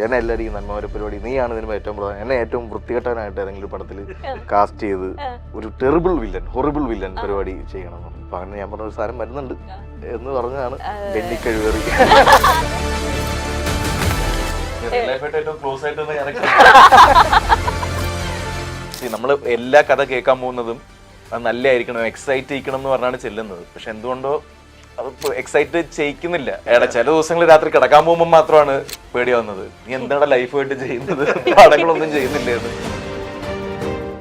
എന്നെ എല്ലാവരും നന്മ പരിപാടി നീയാണ് ഇതിന് ഏറ്റവും പ്രധാനം. എന്നെ ഏറ്റവും വൃത്തികെട്ടനായിട്ട് ഏതെങ്കിലും പടത്തിൽ കാസ്റ്റ് ചെയ്ത് ഒരു ടെറിബിൾ വില്ലൻ, ഹൊറിബിൾ വില്ലൻ പരിപാടി ചെയ്യണം. അപ്പൊ അങ്ങനെ ഞാൻ പറഞ്ഞ ഒരു സാധനം വരുന്നുണ്ട് എന്ന് പറഞ്ഞാണ് ബെന്നിക്കഴിവേറി. നമ്മള് എല്ലാ കഥ കേൾക്കാൻ പോകുന്നതും അത് നല്ലതായിരിക്കണം, എക്സൈറ്റ് ചെയ്യിക്കണം എന്ന് പറഞ്ഞാണ് ചെല്ലുന്നത്. പക്ഷെ എന്തുകൊണ്ടോ അത് എക്സൈറ്റ് ചെയ്യിക്കുന്നില്ല. ചില ദിവസങ്ങൾ രാത്രി കിടക്കാൻ പോകുമ്പോൾ മാത്രമാണ് പേടിയാവുന്നത്. നീ എന്താണ് ലൈഫായിട്ട് ചെയ്യുന്നത്, പടങ്ങളൊന്നും ചെയ്യുന്നില്ലേന്ന്.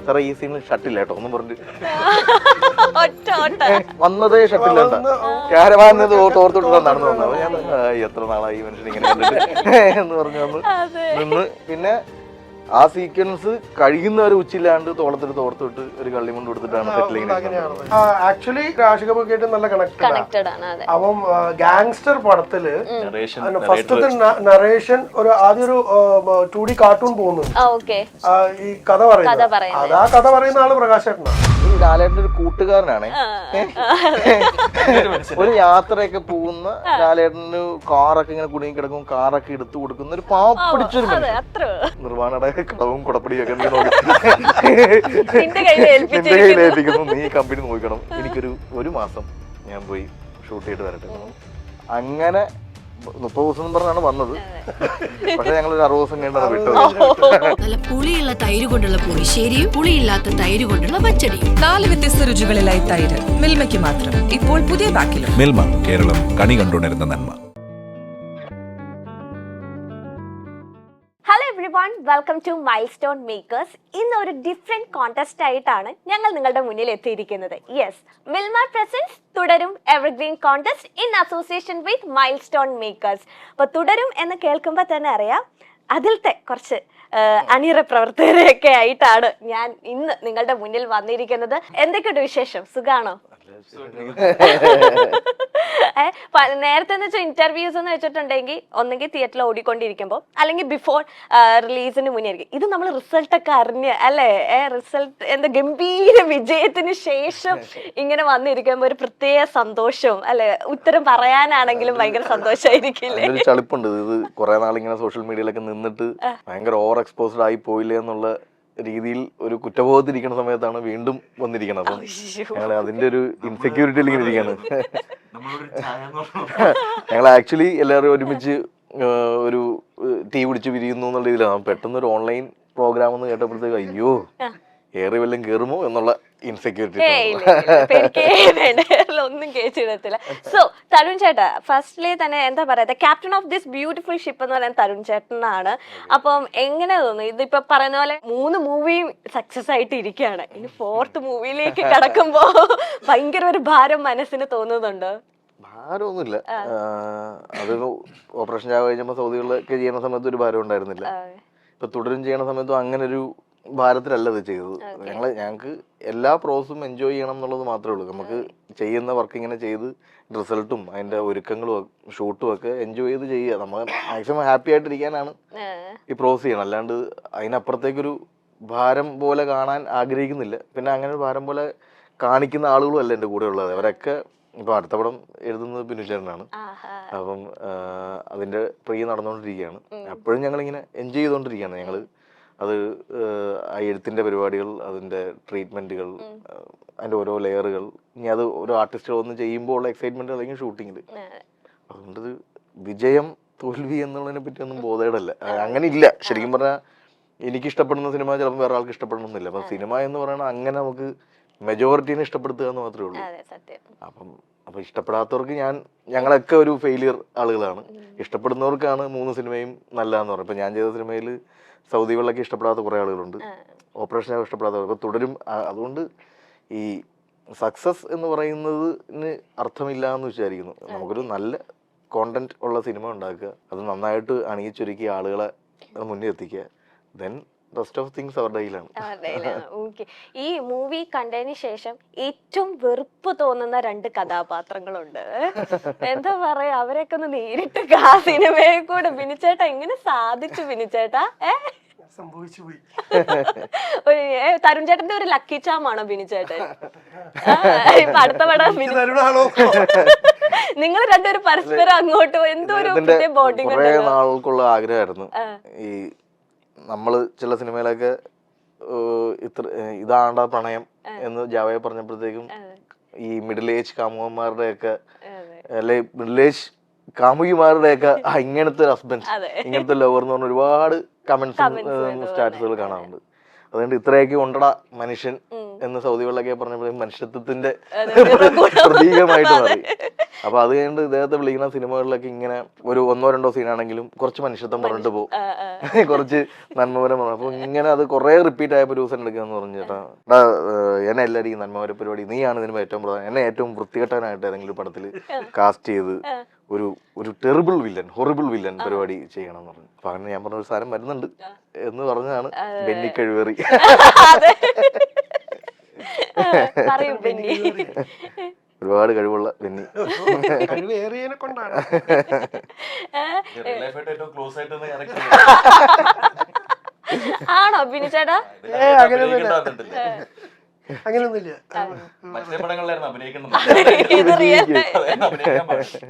സാറേ ഈ സീനിൽ ഷട്ടില്ല കേട്ടോ ഒന്നും പറഞ്ഞു വന്നതേ ഷട്ടില്ല ക്യാരവാന്നത് തോർത്തിട്ട് നടന്നു വന്നത്. ഞാൻ എത്ര നാളായി മനുഷ്യൻ ഇങ്ങനെ കണ്ടിട്ട് എന്ന് പറഞ്ഞു വന്ന് നിന്ന്. പിന്നെ ആ സീക്വൻസ് കഴിയുന്നവരെ ഉച്ചില്ലാണ്ട് തോളത്തെടുത്ത് ഓർത്തിട്ട് ഒരു കള്ളിമുണ്ട് കൊടുത്തിട്ടാണ് സെറ്റിലിംഗ്. ആക്ച്വലി രാഷിക ബുക്കായിട്ട് നല്ല കണക്റ്റഡ് ആണ്. അപ്പം ഗാങ്സ്റ്റർ പടത്തില് ഫസ്റ്റത്തെ നറേഷൻ ഒരു ആദ്യം ഒരു 2D കാർട്ടൂൺ പോകുന്നുണ്ട്. ഈ കഥ പറയുന്നത് അതാ കഥ പറയുന്ന ആള് പ്രകാശേട്ടനാണ്. ലാലേട്ടൻ്റെ ഒരു കൂട്ടുകാരനാണ്. ഒരു യാത്രയൊക്കെ പോകുന്ന ലാലേട്ടന് കാറൊക്കെ ഇങ്ങനെ കുടുങ്ങി കിടക്കും, കാറൊക്കെ എടുത്തു കൊടുക്കുന്ന ഒരു പാവപ്പിടിച്ചൊരു നിർവ്വാണയുടെ കളവും കുടപ്പടിയും ഒക്കെ നിന്റെ കയ്യിൽ ഏൽപ്പിക്കുന്നു. നീ കമ്പനി നോക്കണം, എനിക്കൊരു മാസം ഞാൻ പോയി ഷൂട്ട് ചെയ്തിട്ട് വരട്ടെ. അങ്ങനെ 30 ദിവസം പറഞ്ഞാണ് വന്നത്. പക്ഷെ ഞങ്ങൾ ഒരു 60 ദിവസം കഴിഞ്ഞാണ് വിട്ടത്. നല്ല പുളിയുള്ള തൈര് കൊണ്ടുള്ള പുളിശ്ശേരിയും പുളിയില്ലാത്ത തൈര് കൊണ്ടുള്ള പച്ചടിയും 4 വ്യത്യസ്ത രുചികളിലായി തൈര് മിൽമയ്ക്ക് മാത്രം. ഇപ്പോൾ പുതിയ പാക്കിലും. മിൽമ, കേരളം കണി കണ്ടുണരുന്ന നന്മ. Hello everyone, welcome to milestone makers. ഇന്ന് ഒരു ഡിഫറെന്റ് കോntest ആയിട്ടാണ് ഞങ്ങൾ നിങ്ങളുടെ മുന്നിൽ എത്തിയിരിക്കുന്നത്. Yes, Milma presents Thudarum evergreen contest in association with milestone makers. അപ്പോൾ തുടരും എന്ന് കേൾക്കുമ്പോൾ തന്നെ അറിയാം അതിലത്തെ കുറച്ച് അണിയറ പ്രവർത്തകരൊക്കെ ആയിട്ടാണ് ഞാൻ ഇന്ന് നിങ്ങളുടെ മുന്നിൽ വന്നിരിക്കുന്നത്. എന്തൊക്കെയുണ്ട് വിശേഷം? സുഖാണോ? നേരത്തെ എന്ന് വെച്ചാൽ ഇന്റർവ്യൂസ് എന്ന് വെച്ചിട്ടുണ്ടെങ്കിൽ ഒന്നെങ്കിൽ തിയേറ്ററിൽ ഓടിക്കൊണ്ടിരിക്കുമ്പോൾ അല്ലെങ്കിൽ ബിഫോർ റിലീസിന് മുന്നേ ആയിരിക്കും. ഇത് നമ്മൾ റിസൾട്ടൊക്കെ അറിഞ്ഞ് അല്ലേ, റിസൾട്ട് എന്താ ഗംഭീര വിജയത്തിന് ശേഷം ഇങ്ങനെ വന്നിരിക്കുമ്പോൾ ഒരു പ്രത്യേക സന്തോഷവും അല്ലെ, ഉത്തരം പറയാനാണെങ്കിലും ഭയങ്കര സന്തോഷമായിരിക്കില്ലേ? ചളിപ്പുണ്ട്. ഇത് കുറെ നാളിങ്ങനെ സോഷ്യൽ മീഡിയയിലൊക്കെ നിന്നിട്ട് ഭയങ്കര ഓവർ എക്സ്പോസ്ഡ് ആയി പോയില്ലേ എന്നുള്ള രീതിയിൽ ഒരു കുറ്റബോധത്തിരിക്കുന്ന സമയത്താണ് വീണ്ടും വന്നിരിക്കുന്നത്. അപ്പം ഞങ്ങൾ അതിന്റെ ഒരു ഇൻസെക്യൂരിറ്റിയിൽ ഇങ്ങനെ ഇരിക്കുകയാണ്. ഞങ്ങൾ ആക്ച്വലി എല്ലാവരും ഒരുമിച്ച് ഒരു ടീ കുടിച്ച് പിരിയുന്നു എന്നുള്ള രീതിയിലാണ്. പെട്ടെന്ന് ഒരു ഓൺലൈൻ പ്രോഗ്രാം എന്ന് കേട്ടപ്പോഴത്തേക്ക് അയ്യോ ഏറി വല്ലതും കയറുമോ എന്നുള്ള ഇൻസെക്യൂരിറ്റി ഒന്നും കേട്ടിടത്തില്ല. സോ തരുൺ ചേട്ടാ, ഫസ്റ്റ്ലി തന്നെ എന്താ പറയാ, captain of this beautiful ship എന്ന് പറയുന്നത് തരുൺ ചേട്ടനാണ്. അപ്പം എങ്ങനെ തോന്നുന്നു? ഇതിപ്പോ പറയുന്ന പോലെ 3 മൂവിയും സക്സസ് ആയിട്ട് ഇരിക്കുകയാണ്. ഇനി 4th മൂവിയിലേക്ക് കടക്കുമ്പോ ഭയങ്കര ഒരു ഭാരം മനസ്സിന് തോന്നുന്നുണ്ടോ? ഭാരമൊന്നുമില്ല. അത് ഓപ്പറേഷൻ ചാവ കഴിഞ്ഞപ്പോ സൗദികളിലൊക്കെ ചെയ്യുന്ന സമയത്ത് ഒരു ഭാരം ഉണ്ടായിരുന്നില്ല. ഇപ്പൊ തുടരും ചെയ്യണ സമയത്തും അങ്ങനെ ഒരു ഭാരത്തിലല്ല ഇത് ചെയ്തത്. ഞങ്ങൾക്ക് എല്ലാ പ്രോസസും എൻജോയ് ചെയ്യണം എന്നുള്ളത് മാത്രമേ ഉള്ളൂ. നമുക്ക് ചെയ്യുന്ന വർക്ക് ഇങ്ങനെ ചെയ്ത് റിസൾട്ടും അതിന്റെ ഒരുക്കങ്ങളും ഷൂട്ടും ഒക്കെ എൻജോയ് ചെയ്ത് ചെയ്യുക. നമ്മൾ മാക്സിമം ഹാപ്പി ആയിട്ടിരിക്കാനാണ് ഈ പ്രോസസ് ചെയ്യണം. അല്ലാണ്ട് അതിനപ്പുറത്തേക്കൊരു ഭാരം പോലെ കാണാൻ ആഗ്രഹിക്കുന്നില്ല. പിന്നെ അങ്ങനെ ഒരു ഭാരം പോലെ കാണിക്കുന്ന ആളുകളും അല്ല എൻ്റെ കൂടെ ഉള്ളത്. അവരൊക്കെ ഇപ്പൊ അടുത്ത പടം എഴുതുന്നത് ബിനുചേട്ടനാണ്. അപ്പം അതിന്റെ പ്രീ നടന്നുകൊണ്ടിരിക്കുകയാണ്. അപ്പോഴും ഞങ്ങളിങ്ങനെ എൻജോയ് ചെയ്തുകൊണ്ടിരിക്കുകയാണ്. ഞങ്ങള് അത് ആ എഴുത്തിന്റെ പരിപാടികൾ, അതിന്റെ ട്രീറ്റ്മെന്റുകൾ, അതിന്റെ ഓരോ ലെയറുകൾ, ഇനി അത് ഓരോ ആർട്ടിസ്റ്റുകൾ ഒന്ന് ചെയ്യുമ്പോൾ ഉള്ള എക്സൈറ്റ്മെന്റ് അല്ലെങ്കിൽ ഷൂട്ടിങ്ങിൽ. അതുകൊണ്ട് വിജയം തോൽവി എന്നുള്ളതിനെ പറ്റി ഒന്നും ബോധേടല്ല. അങ്ങനെ ഇല്ല. ശരിക്കും പറഞ്ഞാൽ എനിക്ക് ഇഷ്ടപ്പെടുന്ന സിനിമ ചിലപ്പോൾ വേറെ ആൾക്ക് ഇഷ്ടപ്പെടണമെന്നില്ല. അപ്പൊ സിനിമ എന്ന് പറയുന്നത് അങ്ങനെ നമുക്ക് മെജോറിറ്റീനെ ഇഷ്ടപ്പെടുത്തുക എന്ന് മാത്രമേ ഉള്ളൂ. അപ്പൊ ഇഷ്ടപ്പെടാത്തവർക്ക് ഞങ്ങളൊക്കെ ഒരു ഫെയിലിയർ ആളുകളാണ്. ഇഷ്ടപ്പെടുന്നവർക്കാണ് 3 സിനിമയും നല്ലതെന്ന് പറയുന്നത്. ഇപ്പൊ ഞാൻ ചെയ്ത സിനിമയിൽ സൗദികളിലൊക്കെ ഇഷ്ടപ്പെടാത്ത കുറെ ആളുകളുണ്ട്, ഓപ്പറേഷൻ ഇഷ്ടപ്പെടാത്തവർ. അപ്പൊ തുടരും. അതുകൊണ്ട് ഈ സക്സസ് എന്ന് പറയുന്നതിന് അർത്ഥമില്ല എന്ന് വിചാരിക്കുന്നു. നമുക്കൊരു നല്ല കോണ്ടന്റ് ഉള്ള സിനിമ ഉണ്ടാക്കുക, അത് നന്നായിട്ട് അണിയിച്ചൊരുക്കി ആളുകളെ മുന്നിൽ എത്തിക്കുക. ദെൻ റെസ്റ്റ് ഓഫ് തിങ്സ് അവരുടെ കയ്യിലാണ്. ഈ മൂവി കണ്ടതിന് ശേഷം ഏറ്റവും വെറുപ്പ് തോന്നുന്ന 2 കഥാപാത്രങ്ങളുണ്ട്. എന്താ പറയാ, അവരെയൊക്കെ ഒന്ന് നേരിട്ട് ആ സിനിമയെ കൂടെ ബിനുചേട്ടാ എങ്ങനെ സാധിച്ചു? ബിനുചേട്ടാ സംഭവിച്ചു പോയി. തരുൺ ചേട്ടന്റെ ഒരു ലക്കി ചാമാണോ ബിനി ചേട്ടൻ? ഇപ്പൊ അടുത്ത പടം തരുണാണോ? നിങ്ങൾ രണ്ടുപേരും പരസ്പരം അങ്ങോട്ടും എന്തോ ഒരു ബോണ്ടിങ് കുറെ നാൾക്കുള്ള ആഗ്രഹമായിരുന്നു. ഈ നമ്മള് ചില സിനിമയിലൊക്കെ ഇതാണ്ട പ്രണയം എന്ന് ജാവയെ പറഞ്ഞപ്പോഴത്തേക്കും ഈ മിഡിൽ ഏജ് കാമുകന്മാരുടെ ഒക്കെ അല്ലെ മിഡിൽ ഏജ് കാമുകിമാരുടെ ഒക്കെ ഇങ്ങനത്തെ ഒരു ഹസ്ബൻഡ്, ഇങ്ങനത്തെ ലവർ എന്ന് പറഞ്ഞ ഒരുപാട് കമന്റ്സ് സ്റ്റാറ്റസുകൾ കാണാറുണ്ട്. അതുകൊണ്ട് ഇത്രയൊക്കെ ഉണ്ടടാ മനുഷ്യൻ എന്ന് സൗദികളിലൊക്കെ പറഞ്ഞപ്പോഴേക്കും മനുഷ്യത്വത്തിന്റെ പ്രതീകമായിട്ട് മാറി. അപ്പൊ അത് കഴിഞ്ഞിട്ട് ഇദ്ദേഹത്തെ വിളിക്കുന്ന സിനിമകളിലൊക്കെ ഇങ്ങനെ ഒരു 1-2 സീനാണെങ്കിലും കുറച്ച് മനുഷ്യത്വം പറഞ്ഞിട്ട് പോകും, കുറച്ച് നന്മപരം പറഞ്ഞു. അപ്പൊ ഇങ്ങനെ അത് കുറെ റിപ്പീറ്റ് ആയപ്പോ ഒരു ദിവസം എടുക്കാന്ന് പറഞ്ഞിട്ടാ എന്നെ എല്ലാവരും നന്മപര പരിപാടി നീയാണ് ഇതിന് ഏറ്റവും പ്രധാനം, എന്നെ ഏറ്റവും വൃത്തികെട്ടനായിട്ട് ഏതെങ്കിലും പടത്തിൽ കാസ്റ്റ് ചെയ്ത് ഒരു ടെറിബിൾ വില്ലൻ, ഹൊറിബിൾ വില്ലൻ പരിപാടി ചെയ്യണം എന്ന് പറഞ്ഞു. അപ്പൊ അങ്ങനെ ഞാൻ പറഞ്ഞ ഒരു സാധനം വരുന്നുണ്ട് എന്ന് പറഞ്ഞതാണ് ബെന്നി കഴിവേറി. ഒരുപാട് കഴിവുള്ള ബെന്നി. കഴിവേറിയതിനെ കൊണ്ടാണ്. ആണോ ബിനി ചേട്ടാ? അങ്ങനെയൊന്നുമില്ല.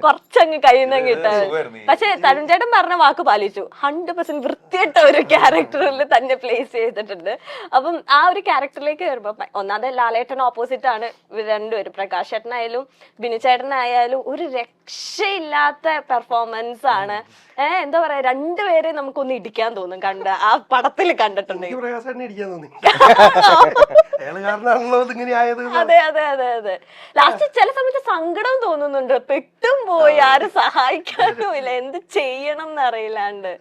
കുറച്ചങ്ങ് കഴിയുന്നങ്ങ് ഇട്ടാൽ. പക്ഷെ തരുൺ ചേട്ടൻ പറഞ്ഞ വാക്ക് പാലിച്ചു. 100% വൃത്തിയിട്ട ഒരു ക്യാരക്ടറിൽ തന്നെ പ്ലേസ് ചെയ്തിട്ടുണ്ട്. അപ്പം ആ ഒരു ക്യാരക്ടറിലേക്ക് വരുമ്പോ ഒന്നാമത് ലാലേട്ടൻ ഓപ്പോസിറ്റ് ആണ് രണ്ടുപേരും. പ്രകാശ് ചേട്ടനായാലും ബിനി ചേട്ടനായാലും ഒരു രക്ഷയില്ലാത്ത പെർഫോമൻസ് ആണ്. എന്താ പറയാ, രണ്ടുപേരെ നമുക്കൊന്ന് ഇടിക്കാൻ തോന്നും കണ്ട് ആ പടത്തിൽ കണ്ടിട്ടുണ്ടെങ്കിൽ. അതെ അതെ അതെ അതെ. ലാസ്റ്റ് ചില സമയത്ത് സങ്കടം തോന്നുന്നുണ്ട്, പെട്ടും പോയി, ആരും സഹായിക്കാനും ഇല്ല, എന്ത് ചെയ്യണം എന്നറിയില്ലാണ്ട്.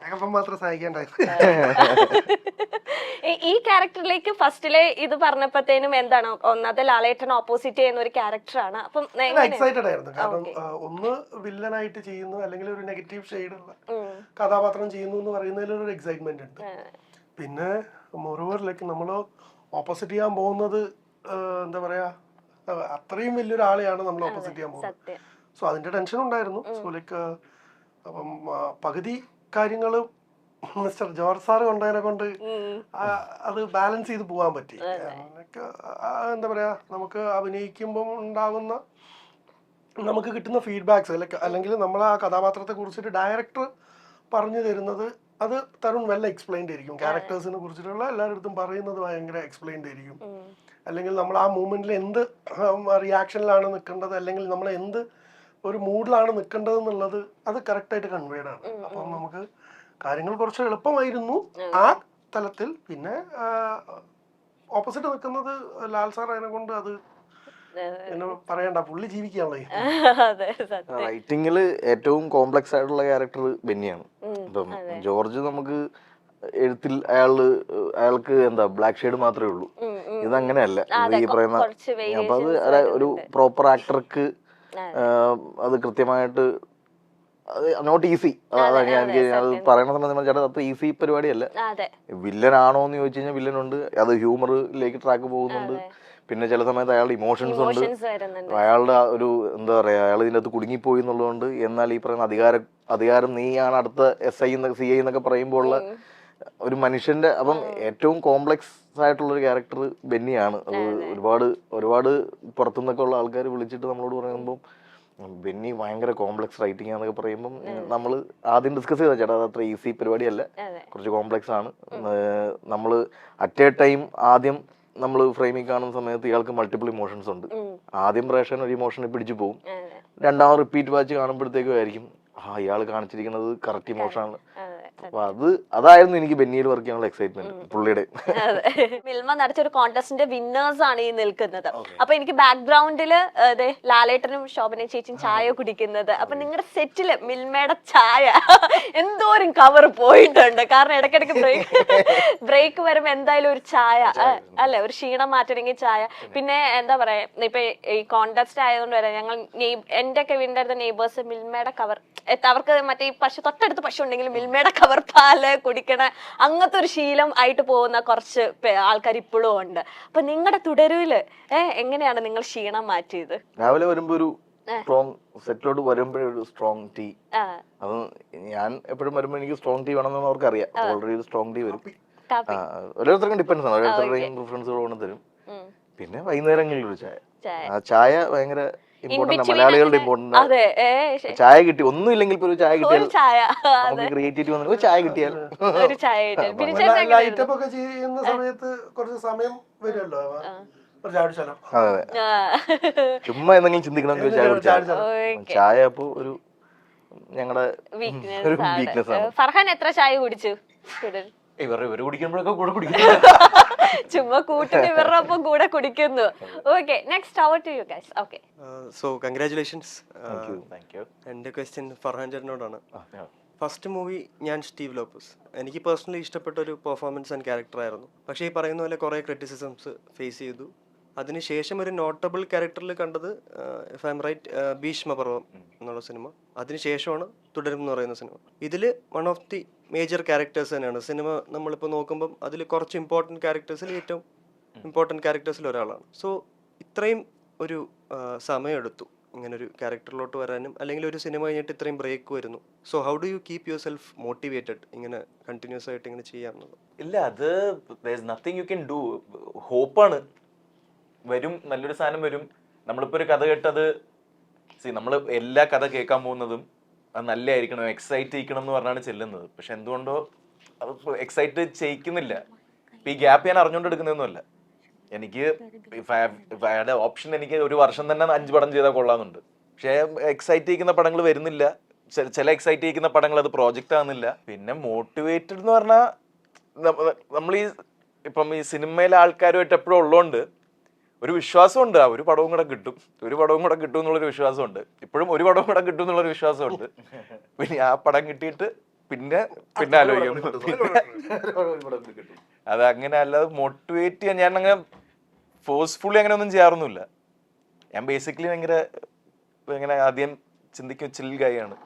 ഈ ക്യാരക്ടറിലേക്ക് ഫസ്റ്റിലെ ഇത് പറഞ്ഞപ്പോഴത്തേനും എന്താണ്, ഒന്നാമത്തെ ലാലേട്ടൻ ഓപ്പോസിറ്റ് ചെയ്യുന്ന ഒരു ക്യാരക്ടറാണ്. അപ്പം എക്സൈറ്റഡ് ആയിരുന്നു. കാരണം ഒന്ന് വില്ലനായിട്ട് ചെയ്യുന്നു, അല്ലെങ്കിൽ ഒരു നെഗറ്റീവ് ഷെയ്ഡുള്ള കഥാപാത്രം ചെയ്യുന്നു എന്ന് പറയുന്നതിൽ ഒരു എക്സൈറ്റ്മെന്റ് ഉണ്ട്. പിന്നെ മോറോവറിലേക്ക് നമ്മൾ ഓപ്പോസിറ്റ് ചെയ്യാൻ പോകുന്നത് എന്താ പറയാ, അത്രയും വലിയൊരാളെയാണ് നമ്മൾ ഓപ്പോസിറ്റ് ചെയ്യാൻ പോകുന്നത്. സോ അതിന്റെ ടെൻഷൻ ഉണ്ടായിരുന്നു. സോ ലൈക്ക് അപ്പം പകുതി കാര്യങ്ങള് മിസ്റ്റർ ജോർജ് സാറ് കൊണ്ടതിനെ കൊണ്ട് അത് ബാലൻസ് ചെയ്ത് പോകാൻ പറ്റി. എന്താ പറയാ, നമുക്ക് അഭിനയിക്കുമ്പം ഉണ്ടാകുന്ന നമുക്ക് കിട്ടുന്ന ഫീഡ്ബാക്സ് അല്ലെങ്കിൽ നമ്മൾ ആ കഥാപാത്രത്തെ കുറിച്ചിട്ട് ഡയറക്ടർ പറഞ്ഞു തരുന്നത് അത് തരുൺ വെല്ല എക്സ്പ്ലെയിൻഡ് ആയിരിക്കും. ക്യാരക്ടേഴ്സിനെ കുറിച്ചിട്ടുള്ള എല്ലാവരുടെ പറയുന്നത് ഭയങ്കര എക്സ്പ്ലെയിൻഡ് ആയിരിക്കും. അല്ലെങ്കിൽ നമ്മൾ ആ മൂമെന്റിൽ എന്ത് റിയാക്ഷനിലാണ് നിൽക്കേണ്ടത്, അല്ലെങ്കിൽ നമ്മൾ എന്ത് ഒരു മൂഡിലാണ് നിൽക്കേണ്ടത് എന്നുള്ളത് അത് കറക്റ്റായിട്ട് കൺവേഡ് ആണ്. അപ്പം നമുക്ക് കാര്യങ്ങൾ കുറച്ച് എളുപ്പമായിരുന്നു ആ തലത്തിൽ. പിന്നെ ഓപ്പോസിറ്റ് നിൽക്കുന്നത് ലാൽ സാർ അതിനെ കൊണ്ട് അത് പറയണ്ട, പുള്ളി ജീവിക്കാനുള്ളത്. റൈറ്റിംഗില് ഏറ്റവും കോംപ്ലക്സ് ആയിട്ടുള്ള ക്യാരക്ടർ ബെന്നിയാണ്. ഇപ്പം ജോർജ് നമുക്ക് എഴുത്തിൽ അയാൾക്ക് എന്താ ബ്ലാക്ക് ഷെയ്ഡ് മാത്രമേ ഉള്ളൂ. ഇതങ്ങനെയല്ല. ഇത് ഈ പറയുന്ന അപ്പൊ അത് ഒരു പ്രോപ്പർ ആക്ടർക്ക് അത് കൃത്യമായിട്ട് നോട്ട് ഈസി. എനിക്ക് അത് പറയണ സമയത്ത് ചേട്ടാ അത്ര ഈസി പരിപാടിയല്ല. വില്ലൻ ആണോ എന്ന് ചോദിച്ചു കഴിഞ്ഞാൽ വില്ലനുണ്ട്, അത് ഹ്യൂമറിലേക്ക് ട്രാക്ക് പോകുന്നുണ്ട്. പിന്നെ ചില സമയത്ത് അയാളുടെ ഇമോഷൻസ് ഉണ്ട്, അയാളുടെ ഒരു എന്താ പറയാ, അയാൾ ഇതിൻ്റെ അകത്ത് കുടുങ്ങിപ്പോയി എന്നുള്ളതുകൊണ്ട്. എന്നാൽ ഈ പറയുന്ന അധികാരം നീയാണ് അടുത്ത SI CI എന്നൊക്കെ പറയുമ്പോൾ ഉള്ള ഒരു മനുഷ്യന്റെ. അപ്പം ഏറ്റവും കോംപ്ലക്സ് ആയിട്ടുള്ളൊരു ക്യാരക്ടർ ബെന്നിയാണ്. അത് ഒരുപാട് പുറത്തുനിന്നൊക്കെ ഉള്ള ആൾക്കാർ വിളിച്ചിട്ട് നമ്മളോട് പറയുമ്പോൾ ബെന്നി ഭയങ്കര കോംപ്ലക്സ് റൈറ്റിംഗ് ആണെന്നൊക്കെ പറയുമ്പം നമ്മൾ ആദ്യം ഡിസ്കസ് ചെയ്ത ചേട്ടാ അത് അത്ര ഈസി പരിപാടിയല്ല, കുറച്ച് കോംപ്ലക്സ് ആണ്. നമ്മൾ അറ്റ് എ ടൈം ആദ്യം നമ്മൾ ഫ്രെയിമിൽ കാണുന്ന സമയത്ത് ഇയാൾക്ക് മൾട്ടിപ്പിൾ ഇമോഷൻസ് ഉണ്ട്. ആദ്യം പ്രേക്ഷകൻ ഒരു ഇമോഷനെ പിടിച്ചു പോകും, രണ്ടാമത് റിപ്പീറ്റ് വാച്ച് കാണുമ്പോഴത്തേക്കും ആയിരിക്കും ഇയാൾ കാണിച്ചിരിക്കുന്നത് കറക്റ്റ് ഇമോഷനാണ്. അപ്പൊ അതായിരുന്നു എനിക്ക് ബെന്നിയിൽ വർക്ക് ചെയ്യാനുള്ള എക്സൈറ്റ്മെന്റ് പുള്ളിയുടെ. മിൽമ നടത്തിയ ഒരു കോൺടെസ്റ്റിന്റെ വിന്നേഴ്സ് ആണ് ഈ നിൽക്കുന്നത്. അപ്പൊ എനിക്ക് ബാക്ക്ഗ്രൗണ്ടില് ലാലേട്ടനും ശോഭന ചേച്ചിയും ചായ കുടിക്കുന്നത്. അപ്പൊ നിങ്ങളുടെ സെറ്റില് മിൽമയുടെ ചായ എന്തോരം കവർ പോയിട്ടുണ്ട്. കാരണം ഇടയ്ക്കിടയ്ക്ക് ബ്രേക്ക് വരുമ്പോ എന്തായാലും ഒരു ചായ അല്ലെ, ഒരു ക്ഷീണം മാറ്റണമെങ്കിൽ ചായ. പിന്നെ എന്താ പറയാ, ഇപ്പൊ ഈ കോൺടെസ്റ്റ് ആയതുകൊണ്ട് വരെ ഞങ്ങൾ എന്റെ ഒക്കെ വീടിന്റെ അടുത്ത നെയ്ബേഴ്സ് മിൽമയുടെ കവർ, അവർക്ക് മറ്റേ ഈ തൊട്ടടുത്ത് പശു ഉണ്ടെങ്കിൽ മിൽമയുടെ കവർ പാല് കുടിക്കണ അങ്ങനത്തെ ഒരു ശീലം ആയിട്ട് പോകുന്ന കുറച്ച് ആൾക്കാർ ഇപ്പോഴും ഉണ്ട്. അപ്പൊ നിങ്ങളുടെ തുടരുവില് എങ്ങനെയാണ് നിങ്ങൾ ക്ഷീണം മാറ്റിയത്? രാവിലെ വരുമ്പോ ഒരു സ്ട്രോങ് സെറ്റിലോട്ട് വരുമ്പോഴൊരു സ്ട്രോങ് ടീ. അത് ഞാൻ എപ്പോഴും വരുമ്പോ എനിക്ക് സ്ട്രോങ് ടീ വേണമെന്ന് അവർക്ക് അറിയാം. ഓൾറെഡി ഒരു സ്ട്രോങ് ടീ വരും. കാപ്പി. ഓരോരുത്തർക്കും ഡിപ്പെൻസ് ആണ്, ഓരോരുത്തരുടെയും പ്രിഫറൻസുകൾ കൊണ്ട് തരും. പിന്നെ വൈകുന്നേരങ്ങളിൽ ഒരു ചായ. ആ ചായ ഭയങ്കര ഇമ്പോർട്ടന്റ്, മലയാളികളുടെ ഇമ്പോർട്ടന്റ്. അതെ, ചായ കിട്ടി, ഒന്നും ഇല്ലെങ്കിൽ ഒരു ചായ കിട്ടിയാൽ ഒരു ചായ, നമുക്ക് ക്രിയേറ്റിവിറ്റി വന്നു. ഒരു ചായ കിട്ടിയാൽ ഒരു ചായ കിട്ടിയാൽ. പിന്നെ ചേട്ടൻ എങ്ങനെയായിരുന്നു? ലൈറ്റപ്പ് ഒക്കെ ചെയ്യുന്ന സമയത്ത് കുറച്ച് സമയം വരുമല്ലോ, ഒരു ചായ കുടിച്ചാലോ? അതെ, ചുമ്മാ എന്തെങ്കിലും ചിന്തിക്കണമെങ്കിൽ ഒരു ചായ കുടിച്ചാൽ. ചായ അപ്പൊ ഒരു ഞങ്ങളുടെ വീക്ക്നെസ് ആണ്. ഫർഹാൻ എത്ര ചായ കുടിച്ചു? ഇവര് കുടിക്കുമ്പോഴൊക്കെ കൂടെ കുടിക്കും. ചുമ്മാ കൂട്ടിന് ഇവരുടെ ഒപ്പം കൂടെ കുടിക്കുന്നു. Okay, next over to you guys. Okay, so congratulations. Thank you. എൻ്റെ ക്വസ്റ്റ്യൻ ഫർഹാൻ ചേട്ടനോടാണ്. ഫസ്റ്റ് മൂവി ഞാൻ സ്റ്റീവ് ലോപ്പസ്. എനിക്ക് പേഴ്സണലി ഇഷ്ടപ്പെട്ട ഒരു പെർഫോമൻസ് ആൻഡ് ക്യാരക്ടറായിരുന്നു. പക്ഷേ ഈ പറയുന്ന പോലെ കുറേ ക്രിറ്റിസിസംസ് ഫേസ് ചെയ്തു. അതിനുശേഷം ഒരു നോട്ടബിൾ ക്യാരക്ടറിൽ കണ്ടത്, if I'm right, Bheeshmaparvam എന്നുള്ള സിനിമ. അതിനുശേഷമാണ് തുടരും എന്ന് പറയുന്ന സിനിമ. ഇതിൽ one of the major characters തന്നെയാണ്. സിനിമ നമ്മളിപ്പോൾ നോക്കുമ്പം അതിൽ കുറച്ച് ഇമ്പോർട്ടൻറ്റ് ക്യാരക്ടേഴ്സിൽ ഏറ്റവും ഇമ്പോർട്ടൻറ്റ് ക്യാരക്ടേഴ്സിൽ ഒരാളാണ്. സോ ഇത്രയും ഒരു സമയമെടുത്തു ഇങ്ങനൊരു ക്യാരക്ടറിലോട്ട് വരാനും, അല്ലെങ്കിൽ ഒരു സിനിമ കഴിഞ്ഞിട്ട് ഇത്രയും ബ്രേക്ക് വരുന്നു. So how do you keep your self motivated ഇങ്ങനെ കണ്ടിന്യൂസ് ആയിട്ട് ഇങ്ങനെ ചെയ്യാമെന്നുള്ളത്? ഇല്ല, അത് നത്തിങ് യു ക്യാൻ ഡു. ഹോപ്പാണ്, വരും, നല്ലൊരു സാധനം വരും. നമ്മളിപ്പോൾ ഒരു കഥ കേട്ടത്, നമ്മൾ എല്ലാ കഥ കേൾക്കാൻ പോകുന്നതും അത് നല്ലതായിരിക്കണം, എക്സൈറ്റ് ചെയ്യിക്കണം എന്ന് പറഞ്ഞാണ് ചെല്ലുന്നത്. പക്ഷെ എന്തുകൊണ്ടോ അത് എക്സൈറ്റ് ചെയ്യിക്കുന്നില്ല. ഇപ്പം ഈ ഗ്യാപ്പ് ഞാൻ അറിഞ്ഞുകൊണ്ടെടുക്കുന്നതൊന്നുമല്ല. എനിക്ക് ഓപ്ഷൻ എനിക്ക് ഒരു വർഷം തന്നെ 5 പടം ചെയ്താൽ കൊള്ളാമെന്നുണ്ട്. പക്ഷേ എക്സൈറ്റ് ചെയ്യിക്കുന്ന പടങ്ങൾ വരുന്നില്ല. ചില എക്സൈറ്റ് ചെയ്യിക്കുന്ന പടങ്ങൾ അത് പ്രോജക്റ്റ് ആകുന്നില്ല. പിന്നെ മോട്ടിവേറ്റഡ് എന്ന് പറഞ്ഞാൽ നമ്മൾ ഇപ്പം ഈ സിനിമയിലെ ആൾക്കാരുമായിട്ട് എപ്പോഴും ഉള്ളതുകൊണ്ട് ഒരു വിശ്വാസമുണ്ട്, ഒരു പടവും കൂടെ കിട്ടും, എന്നുള്ളൊരു വിശ്വാസമുണ്ട്. ഇപ്പോഴും ഒരു പടവും കൂടെ കിട്ടും എന്നുള്ളൊരു വിശ്വാസമുണ്ട്. പിന്നെ ആ പടം കിട്ടിയിട്ട് പിന്നെ ആലോചിക്കും. അത് അങ്ങനെ അല്ലാതെ മോട്ടിവേറ്റ് ചെയ്യാൻ ഞാൻ അങ്ങനെ ഫോഴ്സ്ഫുള്ളി അങ്ങനെ ഒന്നും ചെയ്യാറൊന്നുമില്ല. ഞാൻ ബേസിക്കലി ഭയങ്കര ആദ്യം ചിന്തിക്കും, ചിൽ ഗായാണ്.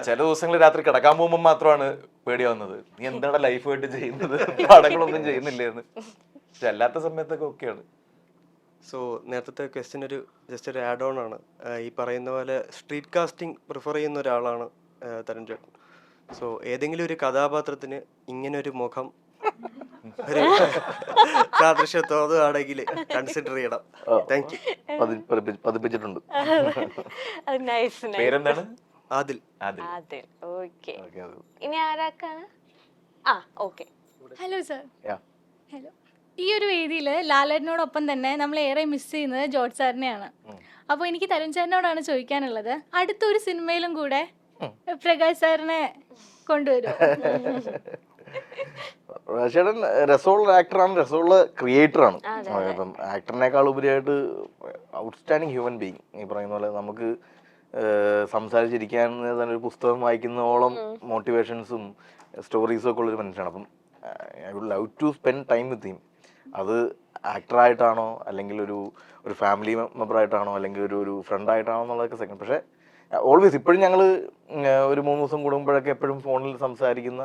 ചില ദിവസങ്ങൾ രാത്രി കിടക്കാൻ പോകുമ്പോൾ മാത്രമാണ് പേടിയാവുന്നത്, നീ എന്താണ് ലൈഫായിട്ട് ചെയ്യുന്നത്, പടങ്ങളൊന്നും ചെയ്യുന്നില്ലേന്ന്. പക്ഷെ അല്ലാത്ത സമയത്തൊക്കെ ഓക്കെയാണ്. സോ നേരത്തെ ക്വസ്റ്റ്യൻ ജസ്റ്റ് ഒരു ആഡ് ഓൺ ആണ്. ഈ പറയുന്ന പോലെ സ്ട്രീറ്റ് കാസ്റ്റിംഗ് പ്രിഫർ ചെയ്യുന്ന ഒരാളാണ് തരുൺ ചേട്ടൻ. സോ ഏതെങ്കിലും ഒരു കഥാപാത്രത്തിന് ഇങ്ങനൊരു മുഖം, ഒരു സാദൃശ്യം തോന്നുകയാണെങ്കിൽ കൺസിഡർ ചെയ്യണം. Thank you. പതിപ്പിച്ചിട്ടുണ്ട്. പേരെന്താണ്? ആദിൽ. ഓക്കെ, ഇനി ആരാക്കാണ്? ഓക്കെ. Hello sir. ഹലോ. ഈ ഒരു വേദിയിൽ ലാലേട്ടനോടൊപ്പം തന്നെ നമ്മൾ ഏറെ മിസ് ചെയ്യുന്നത് ജോർജ് സാറിനെയാണ്. അപ്പോൾ എനിക്ക് തരുൺ സാറിനോടാണ് ചോദിക്കാനുള്ളത്, അടുത്തൊരു സിനിമയിലും കൂടെ പ്രകാശ് സാറിനെ കൊണ്ടുവരും. ചേട്ടൻ രസമുള്ള ആക്ടറാണ്, രസമുള്ള ക്രിയേറ്ററാണ്. ഇപ്പം ആക്ടറിനേക്കാൾ ഉപരിയായിട്ട് ഔട്ട്സ്റ്റാൻഡിങ് ഹ്യൂമൻ ബീങ്. ഈ പറയുന്ന പോലെ നമുക്ക് സംസാരിച്ചിരിക്കാൻ തന്നെ ഒരു പുസ്തകം വായിക്കുന്നതോളം മോട്ടിവേഷൻസും സ്റ്റോറീസും ഒക്കെ ഉള്ളൊരു മനുഷ്യനാണ്. അപ്പം I would love to spend time with him. അത് ആക്ടറായിട്ടാണോ, അല്ലെങ്കിൽ ഒരു ഫാമിലി മെമ്പറായിട്ടാണോ, അല്ലെങ്കിൽ ഒരു ഫ്രണ്ടായിട്ടാണോ എന്നുള്ളതൊക്കെ സെക്കൻഡ്. പക്ഷേ ഓൾവേസ് ഇപ്പോഴും ഞങ്ങൾ ഒരു 3 ദിവസം കൂടുമ്പോഴൊക്കെ എപ്പോഴും ഫോണിൽ സംസാരിക്കുന്ന,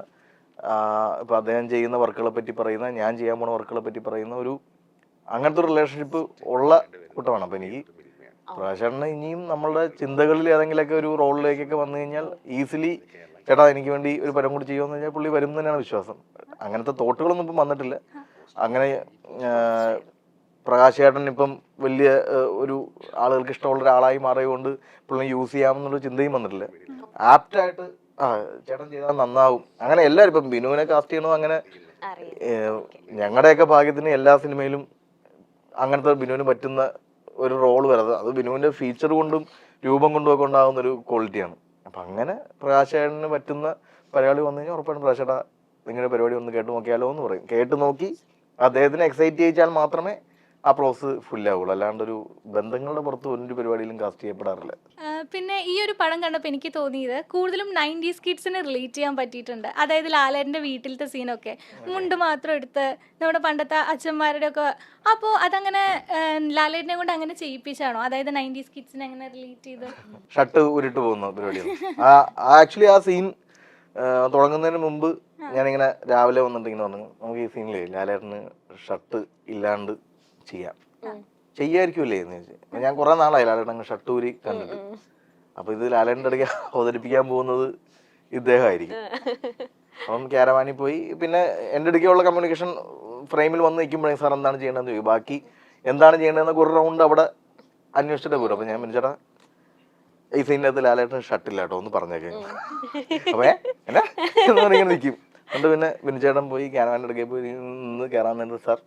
ഇപ്പം അദ്ദേഹം ചെയ്യുന്ന വർക്കുകളെ പറ്റി പറയുന്ന, ഞാൻ ചെയ്യാൻ പോണ വർക്കുകളെ പറ്റി പറയുന്ന അങ്ങനത്തെ ഒരു റിലേഷൻഷിപ്പ് ഉള്ള കൂട്ടമാണ്. അപ്പം എനിക്ക് പ്രകാശേട്ടന് ഇനിയും നമ്മളുടെ ചിന്തകളിൽ ഏതെങ്കിലുമൊക്കെ ഒരു റോളിലേക്കൊക്കെ വന്നു കഴിഞ്ഞാൽ ഈസിലി ചേട്ടാ എനിക്ക് വേണ്ടി ഒരു പരം കൂടി ചെയ്യുമെന്ന് കഴിഞ്ഞാൽ പുള്ളി വരും തന്നെയാണ് വിശ്വാസം. അങ്ങനത്തെ തോട്ടുകളൊന്നും ഇപ്പം വന്നിട്ടില്ല. അങ്ങനെ പ്രകാശേട്ടൻ ഇപ്പം വലിയ ഒരു ആളുകൾക്ക് ഇഷ്ടമുള്ള ഒരാളായി മാറിയതുകൊണ്ട് പുള്ളി യൂസ് ചെയ്യാമെന്നുള്ള ചിന്തയും വന്നിട്ടില്ല. ആപ്റ്റായിട്ട് ചേട്ടൻ ചെയ്താൽ നന്നാവും. അങ്ങനെ എല്ലാവരും ഇപ്പം ബിനുവിനെ കാസ്റ്റ് ചെയ്യണോ, അങ്ങനെ ഞങ്ങളുടെയൊക്കെ ഭാഗ്യത്തിന് എല്ലാ സിനിമയിലും അങ്ങനത്തെ ബിനുവിന് പറ്റുന്ന ഒരു റോൾ വരുന്നത് അത് ബിനുവിൻ്റെ ഫീച്ചർ കൊണ്ടും രൂപം കൊണ്ടും ഒക്കെ ഉണ്ടാകുന്ന ഒരു ക്വാളിറ്റിയാണ്. അപ്പം അങ്ങനെ പ്രകാശേട്ടന് പറ്റുന്ന പരിപാടി വന്നു കഴിഞ്ഞാൽ ഉറപ്പായിട്ടും പ്രകാശേട്ടാ നിങ്ങളുടെ പരിപാടി ഒന്ന് കേട്ട് നോക്കിയാലോ എന്ന് പറയും. കേട്ട് നോക്കി അദ്ദേഹത്തിന് എക്സൈറ്റ് ചെയ്യിച്ചാൽ മാത്രമേ ആ പ്രോസസ് ഫുള്ളാവുള്ളൂ. അല്ലാണ്ട് ഒരു ബന്ധങ്ങളുടെ പുറത്ത് ഒരു പരിപാടിയിലും കാസ്റ്റ് ചെയ്യപ്പെടാറില്ല. പിന്നെ ഈ ഒരു പടം കണ്ടപ്പോൾ എനിക്ക് തോന്നിയത് കൂടുതലും 90s കിഡ്സിനെ റിലേറ്റ് ചെയ്യാൻ പറ്റിയിട്ടുണ്ട്. അതായത് ലാലേട്ടൻ്റെ വീട്ടിലത്തെ സീനൊക്കെ മുണ്ട് മാത്രം എടുത്ത് നമ്മുടെ പണ്ടത്തെ അച്ഛന്മാരുടെ ഒക്കെ. അപ്പോൾ അതങ്ങനെ ലാലേട്ടനെ കൊണ്ട് അങ്ങനെ ചെയ്യിപ്പിച്ചാണോ? അതായത് 90s കിഡ്സിനെ അങ്ങനെ റിലേറ്റ് ചെയ്ത് ഷർട്ട് ഉരുട്ട് പോകുന്ന പരിപാടിയാണ്. ആക്ച്വലി ആ സീൻ തുടങ്ങുന്നതിന് മുമ്പ് ഞാനിങ്ങനെ രാവിലെ വന്നിട്ട് ഇങ്ങനെ പറഞ്ഞു, നമുക്ക് ഈ സീനിലേ ലാലേട്ടന് ഷർട്ട് ഇല്ലാണ്ട് ചെയ്യായിരിക്കുമല്ലേ എന്ന് ചോദിച്ചു. ഞാൻ കുറെ നാളായി ലാലേട്ടൻ ഷർട്ട് ഊരി കണ്ടിട്ട്. അപ്പൊ ഇത് ലാലേട്ടൻ്റെ ഇടയ്ക്ക് അവതരിപ്പിക്കാൻ പോകുന്നത് ഇദ്ദേഹമായിരിക്കും. അപ്പം ക്യാരവാനിൽ പോയി. പിന്നെ എൻ്റെ അടുക്കുള്ള കമ്മ്യൂണിക്കേഷൻ ഫ്രെയിമിൽ വന്ന് നിൽക്കുമ്പോഴേ സാർ എന്താണ് ചെയ്യേണ്ടതെന്ന് ചോദിക്കും. ബാക്കി എന്താണ് ചെയ്യേണ്ടതെന്ന് ഒരു റൗണ്ട് അവിടെ അന്വേഷിച്ചിട്ട് പോരും. അപ്പം ഞാൻ മിനിച്ചേട്ടാ ഈ സീനിൻ്റെ അകത്ത് ലാലേട്ടൻ ഷട്ടില്ല കേട്ടോ ഒന്ന് പറഞ്ഞേക്കെ. അപ്പേ എന്നാ എന്ന് പറഞ്ഞിങ്ങനെ നിൽക്കും. എന്നിട്ട് പിന്നെ മിനിച്ചേട്ടൻ പോയി ക്യാരവാൻ്റെ അടുക്കൽ പോയി നിന്ന് കയറാൻ നേരത്ത് സാർ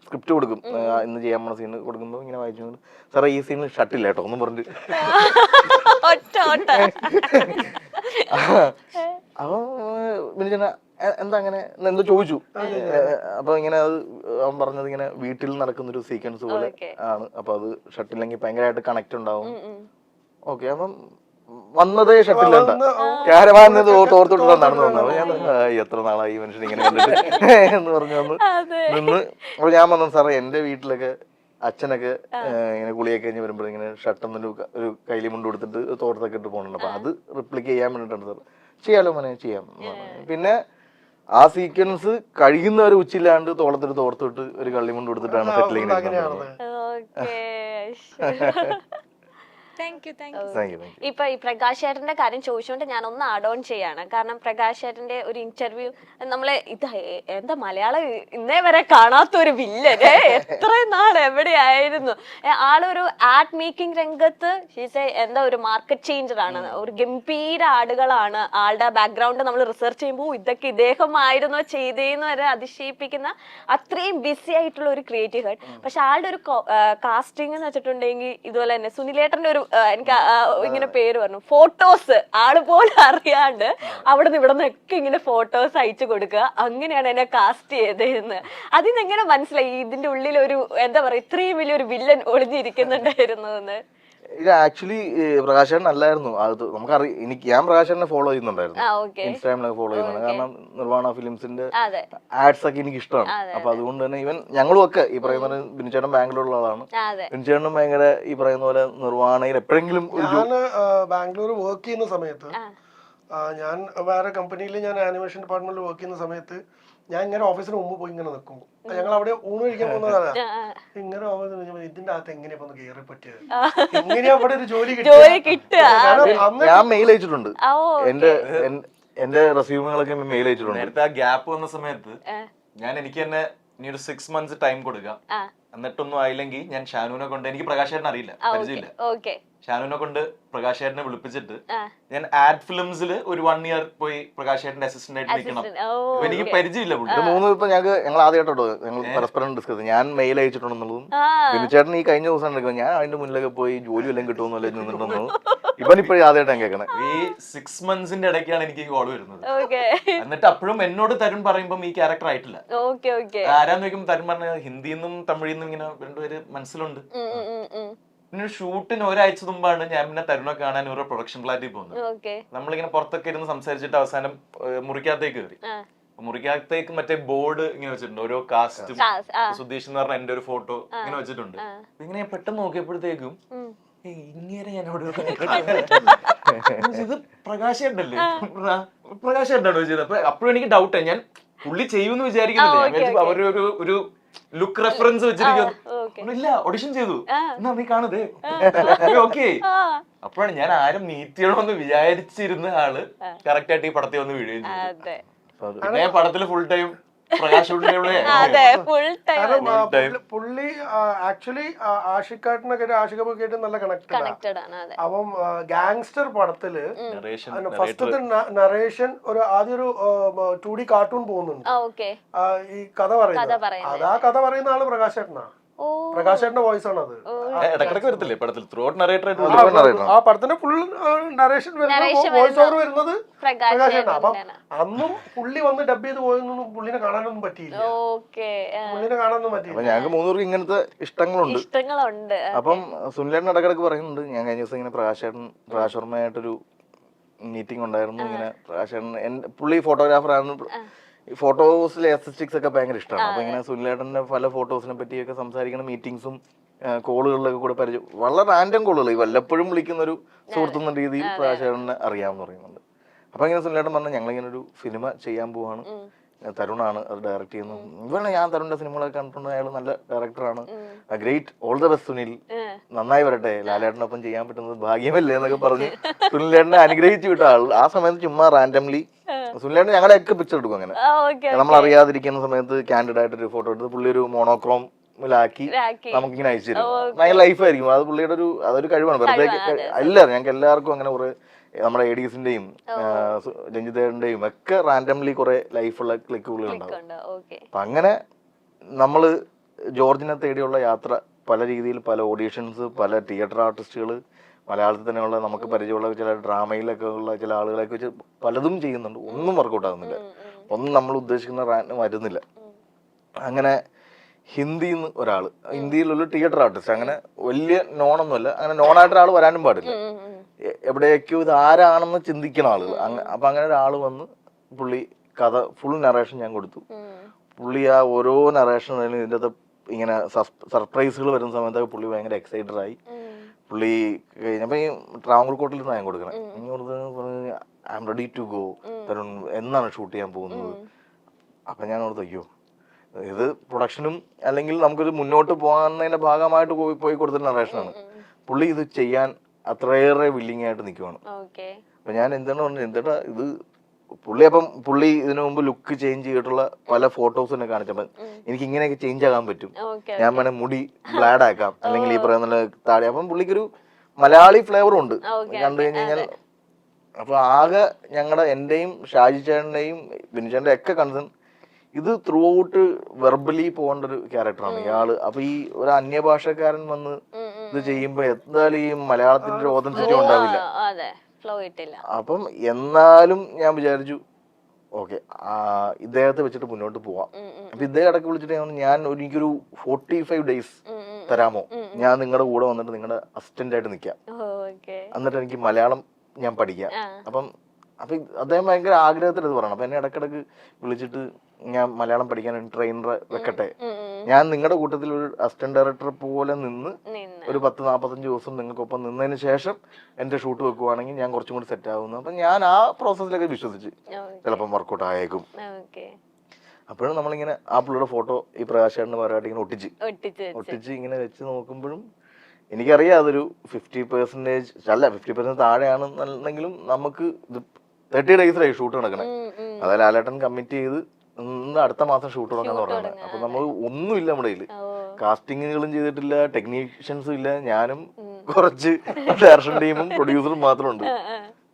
സ്ക്രിപ്റ്റ് കൊടുക്കും. ഇന്ന് ചെയ്യാൻ പോണ സീൻ കൊടുക്കുമ്പോൾ ഇങ്ങനെ വായിച്ചു സാറേ ഈ സീനിൽ ഷട്ടില്ല കേട്ടോ ഒന്നും പറഞ്ഞിട്ട്. അപ്പൊ മിനിച്ചേട്ട എന്താ അങ്ങനെ എന്തോ ചോദിച്ചു. അപ്പൊ ഇങ്ങനെ അത് അവൻ പറഞ്ഞത് ഇങ്ങനെ വീട്ടിൽ നടക്കുന്നൊരു സീക്വൻസ് പോലെ ആണ്. അപ്പൊ അത് ഷട്ടില്ലെങ്കിൽ ഭയങ്കരമായിട്ട് കണക്ട് ഉണ്ടാവും. ഓക്കെ അപ്പം വന്നതേ ഷട്ടില്ല ക്യാരവാൻ തോർത്തോട്ട് നടന്നു വന്നു. അപ്പൊ ഞാൻ എത്ര നാളായി ഈ മനുഷ്യൻ ഇങ്ങനെ കണ്ടിട്ട് എന്ന് പറഞ്ഞു വന്ന് നിന്ന്. അപ്പൊ ഞാൻ വന്നു സാറേ എന്റെ വീട്ടിലൊക്കെ അച്ഛനൊക്കെ ഇങ്ങനെ കുളിയൊക്കെ കഴിഞ്ഞ് വരുമ്പോൾ ഇങ്ങനെ ഷട്ടെന്നൊരു ഒരു കൈലി മുണ്ട് കൊടുത്തിട്ട് തോർത്തൊക്കെ ഇട്ട് പോകുന്നുണ്ട്. അപ്പൊ അത് റിപ്ലിക്ക് ചെയ്യാൻ വേണ്ടിയിട്ടാണ് സാർ. ചെയ്യാലോ മോനെ ചെയ്യാം. പിന്നെ ആ സീക്വൻസ് കഴിയുന്നവരെ ഉച്ചില്ലാണ്ട് തോളത്തിട്ട് തോർത്തിട്ട് ഒരു കള്ളിമുണ്ട് കൊടുത്തിട്ടാണ് സെറ്റിലിങ്ങനെ. ഇപ്പൊ ഈ പ്രകാശ് ചേട്ടന്റെ കാര്യം ചോദിച്ചുകൊണ്ട് ഞാൻ ഒന്ന് ആഡ് ഓൺ ചെയ്യാണ്. കാരണം പ്രകാശ് ചേട്ടന്റെ ഒരു ഇന്റർവ്യൂ നമ്മളെ ഇത് എന്താ മലയാളം ഇന്നേ വരെ കാണാത്ത ഒരു വില്ലന് എത്ര നാൾ എവിടെയായിരുന്നു. ആളൊരു ആഡ് മേക്കിംഗ് രംഗത്ത് എന്താ ഒരു മാർക്കറ്റ് ചേഞ്ചർ ആണ്. ഒരു ഗംഭീര ആടുകളാണ്. ആളുടെ ബാക്ക്ഗ്രൗണ്ട് നമ്മൾ റിസർച്ച് ചെയ്യുമ്പോൾ ഇതൊക്കെ ഇദ്ദേഹമായിരുന്നോ ചെയ്തേന്ന് വരെ അതിശയിപ്പിക്കുന്ന അത്രയും ബിസി ആയിട്ടുള്ള ഒരു ക്രിയേറ്റീവ് ഹെഡ്. പക്ഷെ ആളുടെ ഒരു കാസ്റ്റിംഗ് എന്ന് വെച്ചിട്ടുണ്ടെങ്കിൽ ഇതുപോലെ തന്നെ സുനിലേട്ടന്റെ ഒരു എനിക്ക് ഇങ്ങനെ പേര് പറഞ്ഞു ഫോട്ടോസ് ആള് പോലും അറിയാണ്ട് അവിടെ നിന്ന് ഇവിടെ നിന്നൊക്കെ ഇങ്ങനെ ഫോട്ടോസ് അയച്ചു കൊടുക്കുക. അങ്ങനെയാണ് എന്നെ കാസ്റ്റ് ചെയ്തതെന്ന്. അതിന് എങ്ങനെ മനസ്സിലായി ഇതിന്റെ ഉള്ളിൽ ഒരു എന്താ പറയാ ഇത്രയും വലിയൊരു വില്ലൻ ഒളിഞ്ഞിരിക്കുന്നുണ്ടായിരുന്നു എന്ന്? ഇത് ആക്ച്വലി പ്രകാശേട്ടൻ അല്ലായിരുന്നു. അത് നമുക്കറിയാം. എനിക്ക് ഞാൻ പ്രകാശേട്ടനെ ഫോളോ ചെയ്യുന്നുണ്ടായിരുന്നു, ഇൻസ്റ്റാഗ്രാമിലൊക്കെ ഫോളോ ചെയ്യുന്നുണ്ട്. കാരണം നിർവാണ ഫിലിംസിന്റെ ആഡ്സ് ഒക്കെ എനിക്ക് ഇഷ്ടമാണ്. അപ്പൊ അതുകൊണ്ട് തന്നെ ഇവൻ ഞങ്ങളും ഒക്കെ ഈ പറയുന്ന ബിനുചേട്ടൻ ബാംഗ്ലൂരിലുള്ള ആളാണ്. ബിനുചേട്ടനും ഭയങ്കര ഈ പറയുന്ന പോലെ നിർവാണയിൽ എപ്പോഴെങ്കിലും ഞാൻ ബാംഗ്ലൂർ വർക്ക് ചെയ്യുന്ന സമയത്ത് ഞാൻ വേറെ കമ്പനിയിൽ ഞാൻ ആനിമേഷൻ ഡിപ്പാർട്ട്മെന്റിൽ വർക്ക് ചെയ്യുന്ന സമയത്ത് ഞാൻ ഇങ്ങനെ ഓഫീസിന് മുമ്പ് പോയി ഇങ്ങനെ നിൽക്കും. ഞങ്ങൾ അവിടെ ഊണ് കഴിക്കാൻ പോകുന്നതാണ്. ഇങ്ങനെ ഓഫീസിൽ ഇതിന്റെ അകത്ത് എങ്ങനെയാ ഒന്ന് കയറി പറ്റിയത്, എങ്ങനെയാ അവിടെ ഒരു ജോലി കിട്ടുക. ഞാൻ മെയിൽ അയച്ചിട്ടുണ്ട്. എന്റെ റെസ്യൂമുകളൊക്കെ മെയിൽ അയച്ചിട്ടുണ്ട്. നേരത്തെ ആ ഗ്യാപ്പ് വന്ന സമയത്ത് എനിക്ക് തന്നെ ഇനി ഒരു 6 months ടൈം കൊടുക്കാം. എന്നിട്ടൊന്നും ആയില്ലെങ്കിൽ ഞാൻ ഷാനുവിനെ കൊണ്ട്, എനിക്ക് പ്രകാശേട്ടനെ അറിയില്ല, പരിചയമില്ല, ഷാനുവിനെ കൊണ്ട് പ്രകാശേട്ടനെ വിളിപ്പിച്ചിട്ട് ഞാൻ ആഡ് ഫിലിംസിൽ ഒരു 1 year പോയി പ്രകാശേട്ടന്റെ അസിസ്റ്റന്റ് ആയിട്ട് നിൽക്കണം. എനിക്ക് പരിചയമില്ല. ഇപ്പൊ ഞങ്ങൾ ആദ്യമായിട്ടോ ഞങ്ങൾ പരസ്പരം ഡിസ്കസ് ചെയ്തു. ഞാൻ മെയിൽ അയച്ചിട്ടുണ്ടെന്നുള്ളതും ബിനുചേട്ടൻ ഈ കഴിഞ്ഞ ദിവസം എടുക്കും ഞാൻ അതിന്റെ മുന്നിലൊക്കെ പോയി ജോലി എല്ലാം കിട്ടുമെന്നല്ലേ നിന്നിട്ടുണ്ടെന്നു ഇവനിപ്പോഴും ആദ്യമായിട്ടാണ് കേൾക്കണേ. ഈ 6 months ഇടയ്ക്കാണ് എനിക്ക് കോൾ വരുന്നത്. എന്നിട്ട് അപ്പോഴും എന്നോട് തരുൺ പറയുമ്പം ഈ ക്യാരക്ടർ ആയിട്ടില്ല. ആരാന്ന് നോക്കുമ്പോൾ തരുൺ പറഞ്ഞ ഹിന്ദിന്നും തമിഴിന്നും ഇങ്ങനെ രണ്ടുപേര് മനസ്സിലുണ്ട്. പിന്നെ ഷൂട്ടിന് ഒരാഴ്ച മുമ്പാണ് ഞാൻ പിന്നെ തരുണെ കാണാൻ ഓരോ പ്രൊഡക്ഷൻ ഫ്ലാറ്റിൽ പോകുന്നത്. നമ്മളിങ്ങനെ പുറത്തൊക്കെ ഇരുന്ന് സംസാരിച്ചിട്ട് അവസാനം മുറിക്കകത്തേക്ക് കയറി. മുറിക്കകത്തേക്ക് മറ്റേ ബോർഡ് ഇങ്ങനെ വെച്ചിട്ടുണ്ട്, ഓരോ കാസ്റ്റും സുധീഷ് എന്ന് പറഞ്ഞ എന്റെ ഒരു ഫോട്ടോ ഇങ്ങനെ വെച്ചിട്ടുണ്ട്. ഇങ്ങനെ ഞാൻ പെട്ടെന്ന് നോക്കിയപ്പോഴത്തേക്കും ഇങ്ങനെ ഞാൻ ഇത് പ്രകാശേട്ടല്ലേ പ്രകാശേട്ടനാണോ ചെയ്തത്. അപ്പോഴും എനിക്ക് ഡൗട്ടായി. ഞാൻ പുള്ളി ചെയ്യുമെന്ന് വിചാരിക്കുന്നില്ല. അവരൊരു ലുക്ക് റെഫറൻസ് വെച്ചിരിക്കുന്നു. ഇല്ല ഓഡിഷൻ ചെയ്തു എന്നാ നീ കാണുതേ ഓക്കെ. അപ്പോഴാണ് ഞാൻ ആരും മീറ്റ് ചെയ്യണമെന്ന് വിചാരിച്ചിരുന്ന ആള് കറക്റ്റ് ആയിട്ട് ഈ പടത്തിൽ വന്ന് വീഴുകയും ചെയ്തു. പിന്നെ പടത്തില് ഫുൾ ടൈം പുള്ളി ആക്ച്വലി ആഷിഖാട്ടിനൊക്കെ ആഷിഖൊക്കെ നല്ല കണക്റ്റഡ് ആണ്. അപ്പം ഗാങ്സ്റ്റർ പടത്തില് ഫസ്റ്റത്തെ നറേഷൻ ഒരു ആദ്യം ഒരു 2D കാർട്ടൂൺ പോകുന്നുണ്ട്. ഈ കഥ പറയുന്നത് അത് ആ കഥ പറയുന്ന ആള് പ്രകാശേട്ടനാ. പ്രകാശേട്ടന്റെ വോയിസ് ആണ് അത്. ആ പടത്തിന്റെ ഫുൾ നറേഷൻ വോയിസ് ഓവർ വരുന്നത് പ്രകാശേട്ടനാ. അപ്പം അന്നും പുള്ളി വന്ന് ഡബ് ചെയ്ത് പോയൊന്നും പുള്ളിനെ കാണാനൊന്നും പറ്റിയില്ല. പുള്ളിനെ കാണാനൊന്നും പറ്റിയില്ല. ഞങ്ങൾക്ക് 3 പേർക്ക് ഇങ്ങനത്തെ ഇഷ്ടങ്ങളുണ്ട്. അപ്പം സുനിലേട്ടൻ ഇടക്കിടക്ക് പറയുന്നുണ്ട്. ഞാൻ കഴിഞ്ഞ ദിവസം ഇങ്ങനെ പ്രകാശ് വർമ്മയായിട്ടൊരു മീറ്റിംഗ് ഉണ്ടായിരുന്നു. ഇങ്ങനെ പ്രകാശേട്ടൻ പുള്ളി ഫോട്ടോഗ്രാഫറാണ്. ഈ ഫോട്ടോസിലെ എസ്തെറ്റിക്സ് ഒക്കെ ഭയങ്കര ഇഷ്ടമാണ്. അപ്പൊ ഇങ്ങനെ സുനിലേട്ടന്റെ പല ഫോട്ടോസിനെ പറ്റിയൊക്കെ സംസാരിക്കുന്ന മീറ്റിംഗ്സും കോളുകളിലൊക്കെ കൂടെ പരിചയം, വളരെ റാൻഡം കോളുകൾ, വല്ലപ്പോഴും വിളിക്കുന്ന ഒരു സുഹൃത്തുന്ന രീതിയിൽ പ്രകാശേട്ടനെ അറിയാമെന്ന് പറയുന്നുണ്ട്. അപ്പൊ ഇങ്ങനെ സുനിലേട്ടൻ പറഞ്ഞു ഞങ്ങളിങ്ങനെ ഒരു സിനിമ ചെയ്യാൻ പോവാണ്, തരുണാണ് അത് ഡയറക്ട് ചെയ്യുന്നത്. ഇവണ് ഞാൻ തരുണിന്റെ സിനിമകളൊക്കെ കണ്ടിട്ടുണ്ട്, അയാൾ നല്ല ഡയറക്ടറാണ്, great, all the best Sunil, നന്നായി വരട്ടെ, ലാലേട്ടനൊപ്പം ചെയ്യാൻ പറ്റുന്നത് ഭാഗ്യമല്ലേ എന്നൊക്കെ പറഞ്ഞ് സുനിലേട്ടനെ അനുഗ്രഹിച്ചു വിട്ട ആൾ ആ സമയത്ത് ചുമ്മാ റാൻഡംലി സുനിലേട്ടൻ ഞങ്ങളുടെയൊക്കെ പിക്ചർ എടുക്കും അങ്ങനെ. ഓക്കെ നമ്മൾ അറിയാതിരിക്കുന്ന സമയത്ത് കാൻഡിഡ് ആയിട്ട് ഒരു ഫോട്ടോ എടുത്ത് പുള്ളി ഒരു മോണോക്രോമിലാക്കി നമുക്കിങ്ങനെ അയച്ചു തരും. ഭയങ്കര ലൈഫായിരിക്കും. അത് പുള്ളിയുടെ അതൊരു കഴിവാണ്. വെറുതെ അല്ല, ഞങ്ങൾക്ക് എല്ലാവർക്കും അങ്ങനെ കുറെ നമ്മുടെ എഡീസിന്റെയും രഞ്ജിതേന്റെയും ഒക്കെ റാൻഡംലി കുറെ ലൈഫുള്ള ക്ലിക്കുകളുണ്ടാവും. അപ്പൊ അങ്ങനെ നമ്മള് ജോർജിനെ തേടിയുള്ള യാത്ര പല രീതിയിൽ, പല ഓഡീഷൻസ്, പല തിയേറ്റർ ആർട്ടിസ്റ്റുകൾ, മലയാളത്തിൽ തന്നെയുള്ള നമുക്ക് പരിചയമുള്ള ചില ഡ്രാമയിലൊക്കെ ഉള്ള ചില ആളുകളെയൊക്കെ വെച്ച് പലതും ചെയ്യുന്നുണ്ട്. ഒന്നും വർക്കൗട്ട് ആകുന്നില്ല, ഒന്നും നമ്മൾ ഉദ്ദേശിക്കുന്ന റാൻഡ് വരുന്നില്ല. അങ്ങനെ ഹിന്ദിന്ന് ഒരാൾ, ഹിന്ദിയിലുള്ള തിയേറ്റർ ആർട്ടിസ്റ്റ്, അങ്ങനെ വലിയ നോണൊന്നുമല്ല, അങ്ങനെ നോണായിട്ട് ഒരാൾ വരാനും പാടില്ല. എവിടെയൊക്കെയോ ഇത് ആരാണെന്ന് ചിന്തിക്കുന്ന ആളുകൾ. അപ്പൊ അങ്ങനെ ഒരാൾ വന്ന് പുള്ളി കഥ ഫുൾ നറേഷൻ ഞാൻ കൊടുത്തു. പുള്ളി ആ ഓരോ നറേഷൻ ഇതിൻ്റെ അകത്ത് ഇങ്ങനെ സർപ്രൈസുകൾ വരുന്ന സമയത്തൊക്കെ പുള്ളി ഭയങ്കര എക്സൈറ്റഡ് ആയി. പുള്ളി കഴിഞ്ഞപ്പോൾ ഈ ട്രാവൻകൂർ നിന്നാണ് ഞാൻ കൊടുക്കണം. പറഞ്ഞു I'm ready to go Tharun, എന്നാണ് ഷൂട്ട് ചെയ്യാൻ പോകുന്നത്? അപ്പം ഞാൻ ഓർത്ത് അയ്യോ, ഇത് പ്രൊഡക്ഷനും അല്ലെങ്കിൽ നമുക്കൊരു മുന്നോട്ട് പോകാന്നതിന്റെ ഭാഗമായിട്ട് പോയി കൊടുത്തിട്ട് നറേഷനാണ്. പുള്ളി ഇത് ചെയ്യാൻ അത്രയേറെ വില്ലിങ് ആയിട്ട് നിൽക്കുവാണ്. അപ്പൊ ഞാൻ എന്താണ് പറഞ്ഞത്, എന്താ ഇത് പുള്ളി ഇതിനു മുമ്പ് ലുക്ക് ചേഞ്ച് ചെയ്തിട്ടുള്ള പല ഫോട്ടോസ് എന്നെ കാണിച്ചപ്പോൾ എനിക്ക് ഇങ്ങനെയൊക്കെ ചേഞ്ച് ആകാൻ പറ്റും, ഞാൻ വേണേ മുടി ബ്ലാഡ് ആക്കാം, അല്ലെങ്കിൽ ഈ പറയുന്ന താടി. അപ്പം പുള്ളിക്കൊരു മലയാളി ഫ്ലേവറും ഉണ്ട് കണ്ടു കഴിഞ്ഞാൽ. അപ്പൊ ആകെ എന്റെയും ഷാജി ചേട്ടന്റെയും ബിനുചേട്ടന്റെ ഒക്കെ കൺസേൺ ഇത് ത്രൂ ഔട്ട് വെർബലി പോകേണ്ട ഒരു ക്യാരക്ടറാണ് ഇയാള്. അപ്പൊ ഈ ഒരു അന്യഭാഷക്കാരൻ വന്ന് ഇത് ചെയ്യുമ്പോ എന്തായാലും ഈ മലയാളത്തിന്റെ ഒരു ഓതന്റിറ്റി ഉണ്ടാവില്ല. അപ്പം എന്നാലും ഞാൻ വിചാരിച്ചു ഓക്കെ ഇദ്ദേഹത്തെ വെച്ചിട്ട് മുന്നോട്ട് പോവാം. അപ്പൊ ഇദ്ദേഹം ഇടയ്ക്ക് വിളിച്ചിട്ട് എനിക്കൊരു 45 days തരാമോ, ഞാൻ നിങ്ങളുടെ കൂടെ വന്നിട്ട് നിങ്ങളുടെ അസിസ്റ്റന്റ് ആയിട്ട് നിൽക്കാം, എന്നിട്ട് എനിക്ക് മലയാളം ഞാൻ പഠിക്കാം. അപ്പം അദ്ദേഹം ഭയങ്കര ആഗ്രഹത്തിൽ ഇത് പറയണം. അപ്പൊ എന്നെ ഇടക്കിടക്ക് വിളിച്ചിട്ട് ഞാൻ മലയാളം പഠിക്കാൻ ട്രെയിനറെ വെക്കട്ടെ, ഞാൻ നിങ്ങളുടെ കൂട്ടത്തിൽ ഒരു അസിസ്റ്റന്റ് ഡയറക്ടർ പോലെ നിന്ന് ഒരു 10-45 ദിവസം നിങ്ങൾക്കൊപ്പം നിന്നതിന് ശേഷം എന്റെ ഷൂട്ട് വെക്കുവാണെങ്കിൽ ഞാൻ കുറച്ചും കൂടി സെറ്റ് ആവുന്നു. അപ്പൊ ഞാൻ ആ പ്രോസസ്സിലൊക്കെ വിശ്വസിച്ച് ചിലപ്പം വർക്കൗട്ട് ആയേക്കും. അപ്പോഴും നമ്മളിങ്ങനെ ആ പുള്ളിയുടെ ഫോട്ടോ ഈ പ്രകാശേട്ടന് പരമായിട്ട് ഇങ്ങനെ ഒട്ടിച്ച് ഇങ്ങനെ വെച്ച് നോക്കുമ്പോഴും എനിക്കറിയാം അതൊരു 50% അല്ല 50% താഴെയാണെന്നുണ്ടെങ്കിലും നമുക്ക് 30 days ഷൂട്ട് നടക്കണേ. അതായത് ലാലേട്ടൻ കമ്മിറ്റ് ചെയ്ത് അടുത്ത മാസം ഷൂട്ട് തുടങ്ങാന്ന് പറഞ്ഞത്. അപ്പൊ നമ്മൾ ഒന്നുമില്ല നമ്മുടെ കയ്യില്, കാസ്റ്റിങ്ങുകളും ചെയ്തിട്ടില്ല, ടെക്നീഷ്യൻസും ഇല്ല, ഞാനും കുറച്ച് ഡയറക്ഷൻ ടീമും പ്രൊഡ്യൂസറും മാത്രമുണ്ട്.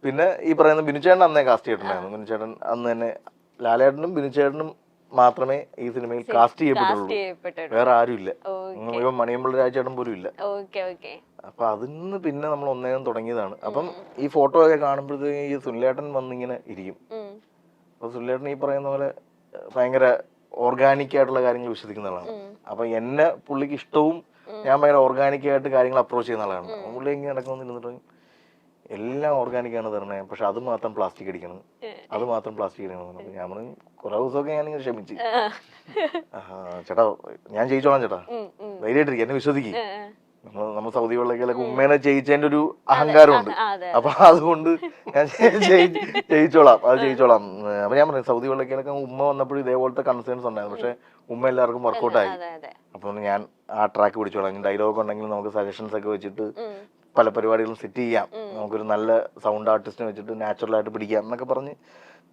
പിന്നെ ഈ പറയുന്ന ബിനുചേട്ടൻ അന്നേ കാസ്റ്റ് ചെയ്തിട്ടുണ്ടായിരുന്നു. ബിനുചേട്ടൻ അന്ന് തന്നെ ലാലേട്ടനും ബിനുചേട്ടനും മാത്രമേ ഈ സിനിമയിൽ കാസ്റ്റ് ചെയ്യപ്പെട്ടുള്ളൂ, വേറെ ആരും ഇല്ല. ഇവൻ മണിയമ്പിള്ള രാജേട്ടൻ പോലും ഇല്ല. അപ്പൊ അതിന്ന് പിന്നെ നമ്മൾ ഒന്നേകം തുടങ്ങിയതാണ്. അപ്പം ഈ ഫോട്ടോ ഒക്കെ കാണുമ്പോഴത്തേക്ക് ഈ സുനിലേട്ടൻ വന്നിങ്ങനെ ഇരിക്കും. അപ്പൊ സുനിലേട്ടൻ ഈ പറയുന്ന പോലെ ഭയങ്കര ഓർഗാനിക് ആയിട്ടുള്ള കാര്യങ്ങൾ വിശ്വസിക്കുന്ന ആളാണ്. അപ്പൊ എന്നെ പുള്ളിക്ക് ഇഷ്ടവും ഞാൻ ഭയങ്കര ഓർഗാനിക് ആയിട്ട് കാര്യങ്ങൾ അപ്രോച്ച് ചെയ്യുന്ന ആളാണ്. പുള്ളി ഇങ്ങനെ നടക്കുന്നിരുന്നിട്ട് എല്ലാം ഓർഗാനിക് ആണ് തരണേ, പക്ഷെ അത് മാത്രം പ്ലാസ്റ്റിക് അടിക്കണം, അത് മാത്രം പ്ലാസ്റ്റിക് അടിക്കണം. അപ്പൊ ഞാൻ പറഞ്ഞു കുറെ ദിവസമൊക്കെ ഞാനിങ്ങനെ ക്ഷമിച്ച്, ചേട്ടാ ഞാൻ ജയിച്ചോളാം ചേട്ടാ, ധൈര്യമായിട്ടിരിക്കും, എന്നെ വിശ്വസിക്കും. നമ്മൾ സൗദി വെള്ളക്കിലൊക്കെ ഉമ്മേനെ ജയിച്ചതിന്റെ ഒരു അഹങ്കാരമുണ്ട്. അപ്പൊ അതുകൊണ്ട് ഞാൻ ജയിച്ചോളാം, അത് ജയിച്ചോളാം. അപ്പൊ ഞാൻ പറഞ്ഞു സൗദി വെള്ളക്കിലൊക്കെ ഉമ്മ വന്നപ്പോഴും ഇതേപോലത്തെ കൺസേൺസ് ഉണ്ടായിരുന്നു, പക്ഷെ ഉമ്മ എല്ലാവർക്കും വർക്കൗട്ട് ആയി. അപ്പൊ ഞാൻ ആ ട്രാക്ക് പിടിച്ചോളാം, ഡയലോഗ് ഉണ്ടെങ്കിൽ നമുക്ക് സജഷൻസ് ഒക്കെ വെച്ചിട്ട് പല പരിപാടികളും സെറ്റ് ചെയ്യാം, നമുക്കൊരു നല്ല സൗണ്ട് ആർട്ടിസ്റ്റിനെ വെച്ചിട്ട് നാച്ചുറൽ ആയിട്ട് പിടിക്കാം എന്നൊക്കെ പറഞ്ഞ്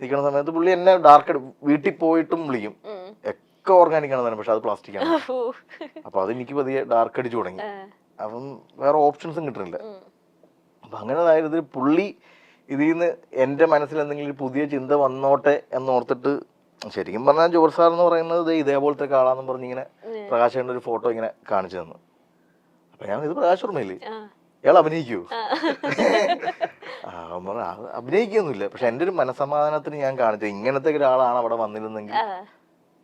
നിൽക്കുന്ന സമയത്ത് പുള്ളി എന്നെ ഡാർക്ക് വീട്ടിൽ പോയിട്ടും വിളിക്കും, ഒക്കെ ഓർഗാനിക് ആണ് തന്നെ, പക്ഷെ അത് പ്ലാസ്റ്റിക് ആണ്. അപ്പൊ അതെനിക്ക് പതിയെ ഡാർക്ക് അടിച്ചു തുടങ്ങി. അപ്പം വേറെ ഓപ്ഷൻസും കിട്ടുന്നില്ല. അപ്പൊ അങ്ങനെ അതായത് പുള്ളി ഇതിൽ നിന്ന് എന്റെ മനസ്സിൽ എന്തെങ്കിലും ഒരു പുതിയ ചിന്ത വന്നോട്ടെ എന്നോർത്തിട്ട്, ശരിക്കും പറഞ്ഞാൽ ജോർജ് സാർ എന്ന് പറയുന്നത് ഇതേപോലത്തെ ആളാന്ന് പറഞ്ഞ് ഇങ്ങനെ പ്രകാശേണ്ട ഒരു ഫോട്ടോ ഇങ്ങനെ കാണിച്ചു തന്നു. അപ്പൊ ഞാൻ ഇത് പ്രകാശ് ഓർമ്മയില്ലേ, ഇയാൾ അഭിനയിക്കൂ? അഭിനയിക്കൊന്നുമില്ല, പക്ഷെ എന്റെ ഒരു മനസമാധാനത്തിന് ഞാൻ കാണിച്ചത് ഇങ്ങനത്തെ ഒരാളാണ് അവിടെ വന്നിരുന്നെങ്കിൽ.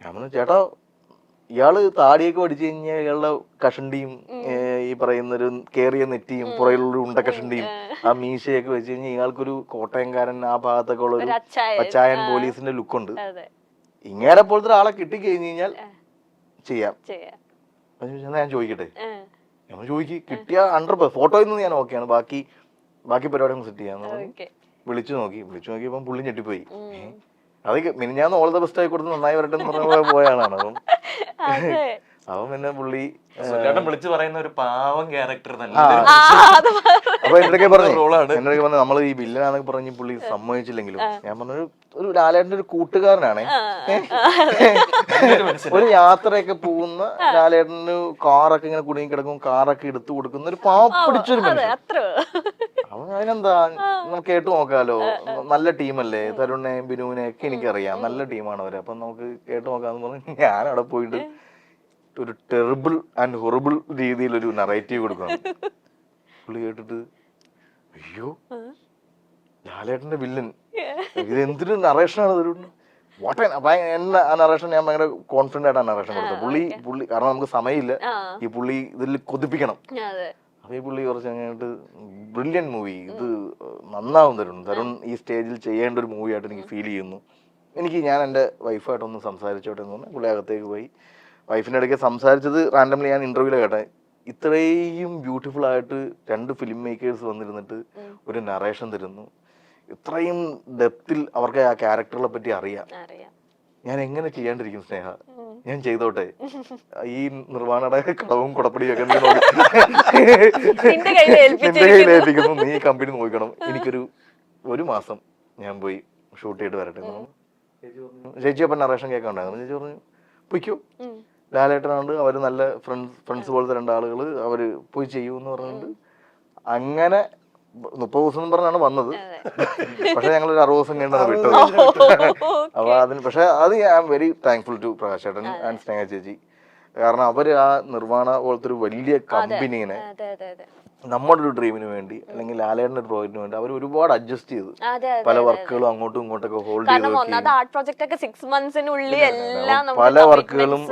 ഞാൻ പറഞ്ഞു ചേട്ടാ ഇയാള് താടിയൊക്കെ പഠിച്ചു കഴിഞ്ഞാൽ ഇയാളുടെ കഷണ്ടിയും ഈ പറയുന്നൊരു കേറിയ നെറ്റിയും പുറയിലുള്ള ഉണ്ട കഷണ്ടിയും ആ മീശയൊക്കെ വെച്ച് കഴിഞ്ഞാൽ ഇയാൾക്കൊരു കോട്ടയംകാരൻ ആ ഭാഗത്തൊക്കെ ഉള്ള ഒരു പച്ചായൻ പോലീസിന്റെ ലുക്കുണ്ട്. ഇങ്ങനെ പോലത്തെ ഒരാളെ കിട്ടിക്കഴിഞ്ഞു കഴിഞ്ഞാൽ ചെയ്യാം. ഞാൻ ചോദിക്കട്ടെ, ഞാൻ ചോദിക്ക്, കിട്ടിയ 100% ഫോട്ടോയിൽ നിന്ന് ഞാൻ ഓക്കെയാണ്, ബാക്കി പരിപാടികൾ സെറ്റ് ചെയ്യാന്ന് വിളിച്ചു നോക്കിയപ്പം പുള്ളി ഞെട്ടിപ്പോയി. അത് മിനിഞ്ഞാന്ന് ഓൾ ദ ബെസ്റ്റ് ആയി കൊടുത്ത് നന്നായി വരട്ടെ എന്ന് പറഞ്ഞ പോയാണ്. അപ്പം അവൻ പിന്നെ പുള്ളി സുല്ലേട്ടൻ വിളിച്ചു പറയുന്ന ഒരു പാവം ക്യാരക്ടർ നല്ല അപ്പൊ എന്തൊക്കെ പറഞ്ഞു റോളാണ്. എന്തൊക്കെ പറഞ്ഞു നമ്മൾ ഈ വില്ലനാന്നൊക്കെ പറഞ്ഞ് പുള്ളി സമ്മതിച്ചില്ലെങ്കിലും ഞാൻ പറഞ്ഞൊരു ഒരു ലാലേട്ടന്റെ ഒരു കൂട്ടുകാരനാണ്. ഒരു യാത്രയൊക്കെ പോകുന്ന ലാലേട്ടന് കാറൊക്കെ ഇങ്ങനെ കുടുങ്ങി കിടക്കും, കാറൊക്കെ എടുത്തു കൊടുക്കുന്ന ഒരു പാവപ്പിടിച്ചൊരു മനുഷ്യൻ. അവൻ അതിനെന്താ നമുക്ക് കേട്ടു നോക്കാലോ, നല്ല ടീമല്ലേ, തരുണിനെയും ബിനുവിനെയും ഒക്കെ എനിക്കറിയാം, നല്ല ടീമാണ് അവര്, അപ്പൊ നമുക്ക് കേട്ടു നോക്കാന്ന് പറഞ്ഞ് ഞാൻ അവിടെ പോയിട്ട് ഒരു ടെറിബിൾ ആൻഡ് ഹൊറിബിൾ രീതിയിലൊരു നറേറ്റീവ് കൊടുക്കണം. പുള്ളി കേട്ടിട്ട് അയ്യോ ലാലേട്ടന്റെ വില്ലൻ, ഇത് എന്തൊരു നറേഷനാണ് തരുൺ, എന്നെ ആ നറേഷൻ ഞാൻ ഭയങ്കര കോൺഫിഡന്റ് ആയിട്ട് ആ നറേഷൻ കൊടുത്തത്. പുള്ളി കാരണം നമുക്ക് സമയമില്ല, ഈ പുള്ളി ഇതിൽ കൊതിപ്പിക്കണം. അപ്പൊ ഈ പുള്ളി കുറച്ച് കഴിഞ്ഞിട്ട് ബ്രില്യൻ മൂവി, ഇത് നന്നാവും തരുൺ ഈ സ്റ്റേജിൽ ചെയ്യേണ്ട ഒരു മൂവി ആയിട്ട് എനിക്ക് ഫീൽ ചെയ്യുന്നു. ഞാൻ എൻ്റെ വൈഫായിട്ടൊന്ന് സംസാരിച്ചോട്ടെ എന്ന് പറഞ്ഞാൽ പുള്ളി അകത്തേക്ക് പോയി. വൈഫിൻ്റെ ഇടയ്ക്ക് സംസാരിച്ചത് റാൻഡംലി ഞാൻ ഇന്റർവ്യൂല് കേട്ടെ. ഇത്രയും ബ്യൂട്ടിഫുൾ ആയിട്ട് 2 ഫിലിം മേക്കേഴ്സ് വന്നിരുന്നിട്ട് ഒരു നറേഷൻ തരുന്നു, ഇത്രയും ഡെപ്തിൽ അവർക്ക് ആ ക്യാരക്ടറുകളെ പറ്റി അറിയാം. ഞാൻ എങ്ങനെ ചെയ്യാണ്ടിരിക്കും സ്നേഹ, ഞാൻ ചെയ്തോട്ടെ. ഈ നിർവ്വാണയുടെ കളവും കുടപ്പടിയും ഒക്കെ നിന്റെ കയ്യിൽ ഏൽപ്പിക്കുന്നു, നീ കമ്പനി നോക്കണം, ഒരു മാസം ഞാൻ പോയി ഷൂട്ട് ചെയ്തിട്ട് വരട്ടെ. ചേച്ചി അപ്പം നറേഷൻ കേൾക്കാണ്ടായിരുന്നു. ചേച്ചി പറഞ്ഞു പൊയ്ക്കോ, ലാലേട്ടനാണ്ട്, അവര് നല്ല ഫ്രണ്ട്സ് പോലത്തെ 2 ആളുകൾ, അവര് പോയി ചെയ്യൂന്ന് പറഞ്ഞിട്ട് അങ്ങനെ 30 ദിവസം പറഞ്ഞാണ് വന്നത്. പക്ഷെ ഞങ്ങളൊരു 60 ദിവസം കഴിഞ്ഞാണ് വിട്ടത്. അപ്പൊ പക്ഷെ അത് I am very thankful to Prakash ചേട്ടൻ ആൻഡ് സ്നേഹ ചേച്ചി. കാരണം അവര് ആ നിർവ്വാണ പോലത്തെ ഒരു വലിയ കമ്പനിനെ നമ്മുടെ ഒരു ഡ്രീമിന് വേണ്ടി അല്ലെങ്കിൽ ലാലേട്ടന്റെ പ്രോജക്റ്റിന് വേണ്ടി അവർ ഒരുപാട് അഡ്ജസ്റ്റ് ചെയ്തു. പല വർക്കുകളും അങ്ങോട്ടും ഇങ്ങോട്ടൊക്കെ ഹോൾഡ് ചെയ്ത് പല വർക്കുകളും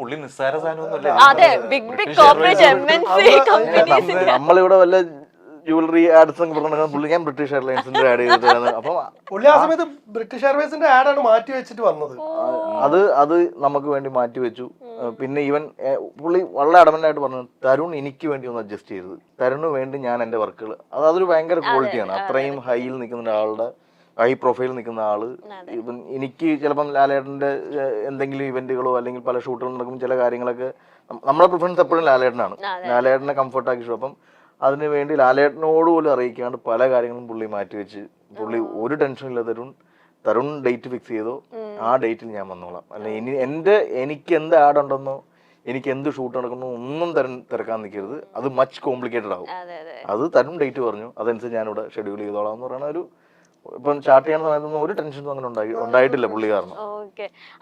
പുള്ളി നിസ്സാര സാധനമൊന്നുമല്ല. നമ്മളിവിടെ വല്ല ജുവലറി ആഡ്സ് ഒക്കെ പറഞ്ഞാൽ പുള്ളി ഞാൻ ബ്രിട്ടീഷ് എയർലൈൻസിന്റെ ആഡ് ചെയ്തിട്ടാണ്. അപ്പൊ പുള്ളി ആ സമയത്ത് ബ്രിട്ടീഷ് എയർവേസിന്റെ ആഡാണ് മാറ്റി വെച്ചിട്ട് വന്നത്. അത് നമുക്ക് വേണ്ടി മാറ്റി വെച്ചു. പിന്നെ ഈവൻ പുള്ളി വളരെ അഡമന്റ് ആയിട്ട് പറഞ്ഞു, തരുൺ എനിക്ക് വേണ്ടി ഒന്ന് അഡ്ജസ്റ്റ് ചെയ്തത്, തരുണിന് വേണ്ടി ഞാൻ എന്റെ വർക്കുകൾ, അതൊരു ഭയങ്കര ക്വാളിറ്റിയാണ്. അത്രയും ഹൈയിൽ നിൽക്കുന്ന ഒരാളുടെ, ഹൈ പ്രൊഫൈലിൽ നിൽക്കുന്ന ആള്. ഇപ്പം എനിക്ക് ചിലപ്പം ലാലേട്ടന്റെ എന്തെങ്കിലും ഇവന്റുകളോ അല്ലെങ്കിൽ പല ഷൂട്ടുകളും നടക്കുമ്പോൾ ചില കാര്യങ്ങളൊക്കെ നമ്മുടെ പ്രിഫറൻസ് എപ്പോഴും ലാലേട്ടനാണ്, ലാലേട്ടനെ കംഫർട്ട് ആക്കി. അപ്പം അതിനു വേണ്ടി ലാലേട്ടനോട് പോലും അറിയിക്കാണ്ട് പല കാര്യങ്ങളും പുള്ളി മാറ്റിവെച്ച്, പുള്ളി ഒരു ടെൻഷനും ഇല്ല, തരുൺ ഡേറ്റ് ഫിക്സ് ചെയ്തോ ആ ഡേറ്റിൽ ഞാൻ വന്നോളാം, അല്ല എനിക്ക് എന്ത് ആഡ് ഉണ്ടെന്നോ എനിക്ക് എന്ത് ഷൂട്ട് നടക്കുന്നോ ഒന്നും തിരക്കാൻ നിൽക്കരുത്, അത് മച്ച് കോംപ്ലിക്കേറ്റഡ് ആവും. അത് തരുൺ ഡേറ്റ് പറഞ്ഞു, അതനുസരിച്ച് ഞാനിവിടെ ഷെഡ്യൂൾ ചെയ്തോളാം എന്ന് പറയുന്ന ഒരു, ഇപ്പം സ്റ്റാർട്ട് ചെയ്യുന്ന സമയത്തൊന്നും ഒരു ടെൻഷനും അങ്ങനെ ഉണ്ടായിട്ടില്ല പുള്ളി കാരണം.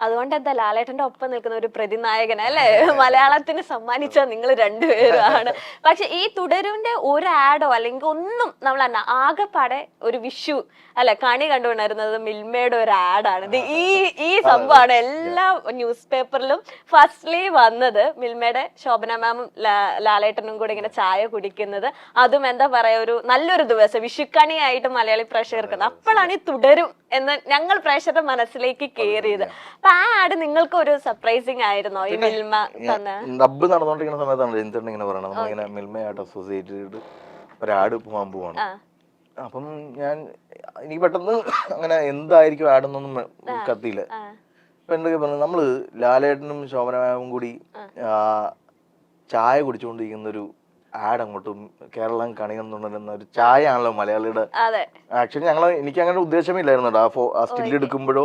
അതുകൊണ്ട് എന്താ ലാലേട്ടന്റെ ഒപ്പം നിൽക്കുന്ന ഒരു പ്രതിനായകൻ അല്ലെ മലയാളത്തിന് സമ്മാനിച്ച നിങ്ങൾ രണ്ടുപേരാണ്. പക്ഷെ ഈ തുടരുവിന്റെ ഒരു ആഡോ അല്ലെങ്കിൽ ഒന്നും നമ്മൾ ആകെപ്പാടെ ഒരു വിഷു അല്ലെ കണി കണ്ടുകൊണ്ടിരുന്നത് മിൽമയുടെ ഒരു ആഡാണ്. ഈ സംഭവമാണ് എല്ലാ ന്യൂസ് പേപ്പറിലും ഫസ്റ്റ്ലി വന്നത്. മിൽമയുടെ ശോഭന മാമും ലാലേട്ടനും കൂടെ ഇങ്ങനെ ചായ കുടിക്കുന്നത്, അതും എന്താ പറയാ ഒരു നല്ലൊരു ദിവസം വിഷുക്കണിയായിട്ട് മലയാളി പ്രേക്ഷകർക്ക്. അപ്പോഴാണ് ഈ തുടരും എന്ന് ഞങ്ങൾ പ്രേക്ഷകരുടെ മനസ്സിലേക്ക് കയറിയത്. അപ്പൊ ആ ആഡ് നിങ്ങൾക്ക് ഒരു സർപ്രൈസിങ് ആയിരുന്നോ ഈ മിൽമ തന്നെ? ഡബ് നടന്നുകൊണ്ടിരിക്കുന്ന സമയത്താണ് രഞ്ജിത്തേട്ടൻ ഇങ്ങനെ പറയണത്, നമ്മളിങ്ങനെ മിൽമയായിട്ട് അസോസിയേറ്റ് ചെയ്തിട്ട് ഒരു ആഡ് പോകാൻ പോവാണ്. അപ്പം എനിക്ക് പെട്ടെന്ന് അങ്ങനെ എന്തായിരിക്കും ആഡെന്നൊന്നും കത്തിയില്ല. അപ്പൊ എന്തൊക്കെ പറഞ്ഞു, നമ്മള് ലാലേട്ടനും ശോഭനമാവും കൂടി ചായ കുടിച്ചുകൊണ്ടിരിക്കുന്ന ഒരു ആഡ് അങ്ങോട്ടും കേരളം കണികെന്നുണ്ടെന്ന ഒരു ചായ ആണല്ലോ മലയാളിയുടെ. ആക്ച്വലി എനിക്ക് അങ്ങനെ ഉദ്ദേശമേ ഇല്ലായിരുന്നു ആ സ്റ്റിൽ എടുക്കുമ്പോഴോ.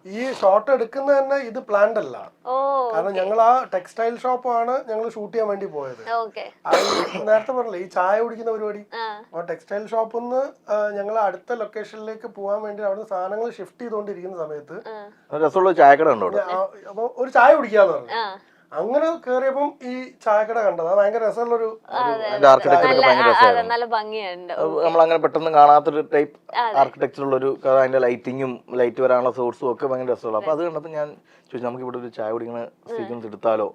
ഈ ഷോട്ട് എടുക്കുന്ന തന്നെ ഇത് പ്ലാൻഡ് അല്ല. കാരണം ഞങ്ങൾ ആ ടെക്സ്റ്റൈൽ ഷോപ്പാണ് ഞങ്ങൾ ഷൂട്ട് ചെയ്യാൻ വേണ്ടി പോയത്. നേരത്തെ പറഞ്ഞില്ലേ ഈ ചായ കുടിക്കുന്ന പരിപാടി, ആ ടെക്സ്റ്റൈൽ ഷോപ്പിൽ നിന്ന് ഞങ്ങൾ അടുത്ത ലൊക്കേഷനിലേക്ക് പോകാൻ വേണ്ടി അവിടുന്ന് സാധനങ്ങൾ ഷിഫ്റ്റ് ചെയ്തുകൊണ്ടിരിക്കുന്ന സമയത്ത് രസമുള്ള ചായക്കട ഉണ്ടോ, അപ്പൊ ഒരു ചായ കുടിക്കാന്ന് പറഞ്ഞു. അങ്ങനെ കേറിയപ്പം ഈ ചായക്കട കണ്ടത് ഭയങ്കര രസമുള്ളൊരു നമ്മളങ്ങനെ പെട്ടെന്ന് കാണാത്തൊരു ടൈപ്പ് ആർക്കിടെക്ചർ ഉള്ളൊരു, അതിന്റെ ലൈറ്റിങ്ങും ലൈറ്റ് വരാനുള്ള സോഴ്സും ഒക്കെ ഭയങ്കര രസമുള്ള. അപ്പൊ അത് കണ്ടപ്പോ ഞാൻ ചോദിച്ചു നമുക്ക് ഇവിടെ ഒരു ചായ കുടിക്കുന്ന സീക്വൻസ് എടുത്താലോ.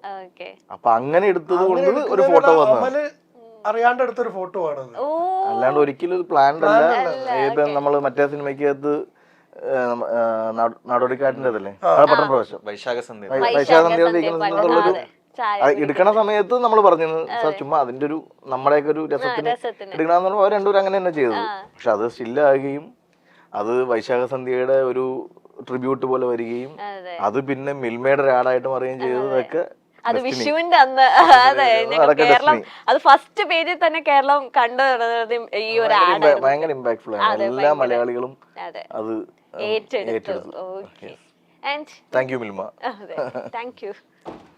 അപ്പൊ അങ്ങനെ എടുത്തത് കൊണ്ട് ഒരു ഫോട്ടോ വന്നു, അറിയാണ്ട് എടുത്തൊരു ഫോട്ടോ ആണ്. അല്ലാണ്ട് ഒരിക്കലും പ്ലാൻഡ് അല്ല. ഇപ്പൊ നമ്മള് മറ്റേ സിനിമയ്ക്കകത്ത് നാടോടിക്കാട്ടിന്റെ അതല്ലേ പട്ടം പ്രവേശം വൈശാഖസന്ധ്യ എടുക്കണ സമയത്ത് നമ്മൾ പറഞ്ഞു ചുമ്മാ അതിന്റെ ഒരു നമ്മുടെയൊക്കെ ഒരു രസത്തിന് എടുക്കണമെന്ന് പറഞ്ഞാൽ അവർ രണ്ടുപേരും അങ്ങനെ തന്നെ ചെയ്തത്. പക്ഷെ അത് സ്റ്റില്ലാകുകയും അത് വൈശാഖസന്ധ്യയുടെ ഒരു ട്രിബ്യൂട്ട് പോലെ വരികയും അതെ. അത് പിന്നെ മിൽമയുടെ ഒരു ആഡായിട്ട് മാറുകയും ചെയ്തതൊക്കെ അത് വിഷുവിന്റെ അന്ന് അതെ ഞങ്ങൾ കേരളം അത് ഫസ്റ്റ് പേജിൽ തന്നെ കേരളം കണ്ടു ഈ ഒരു ആഡ് ഭയങ്കര ഇമ്പാക്ട്ഫുൾ ആണ്. എല്ലാ മലയാളികളും അതെ അത് ഏറ്റെടുത്തു. Okay and thank you Milma. അതെ താങ്ക് യു.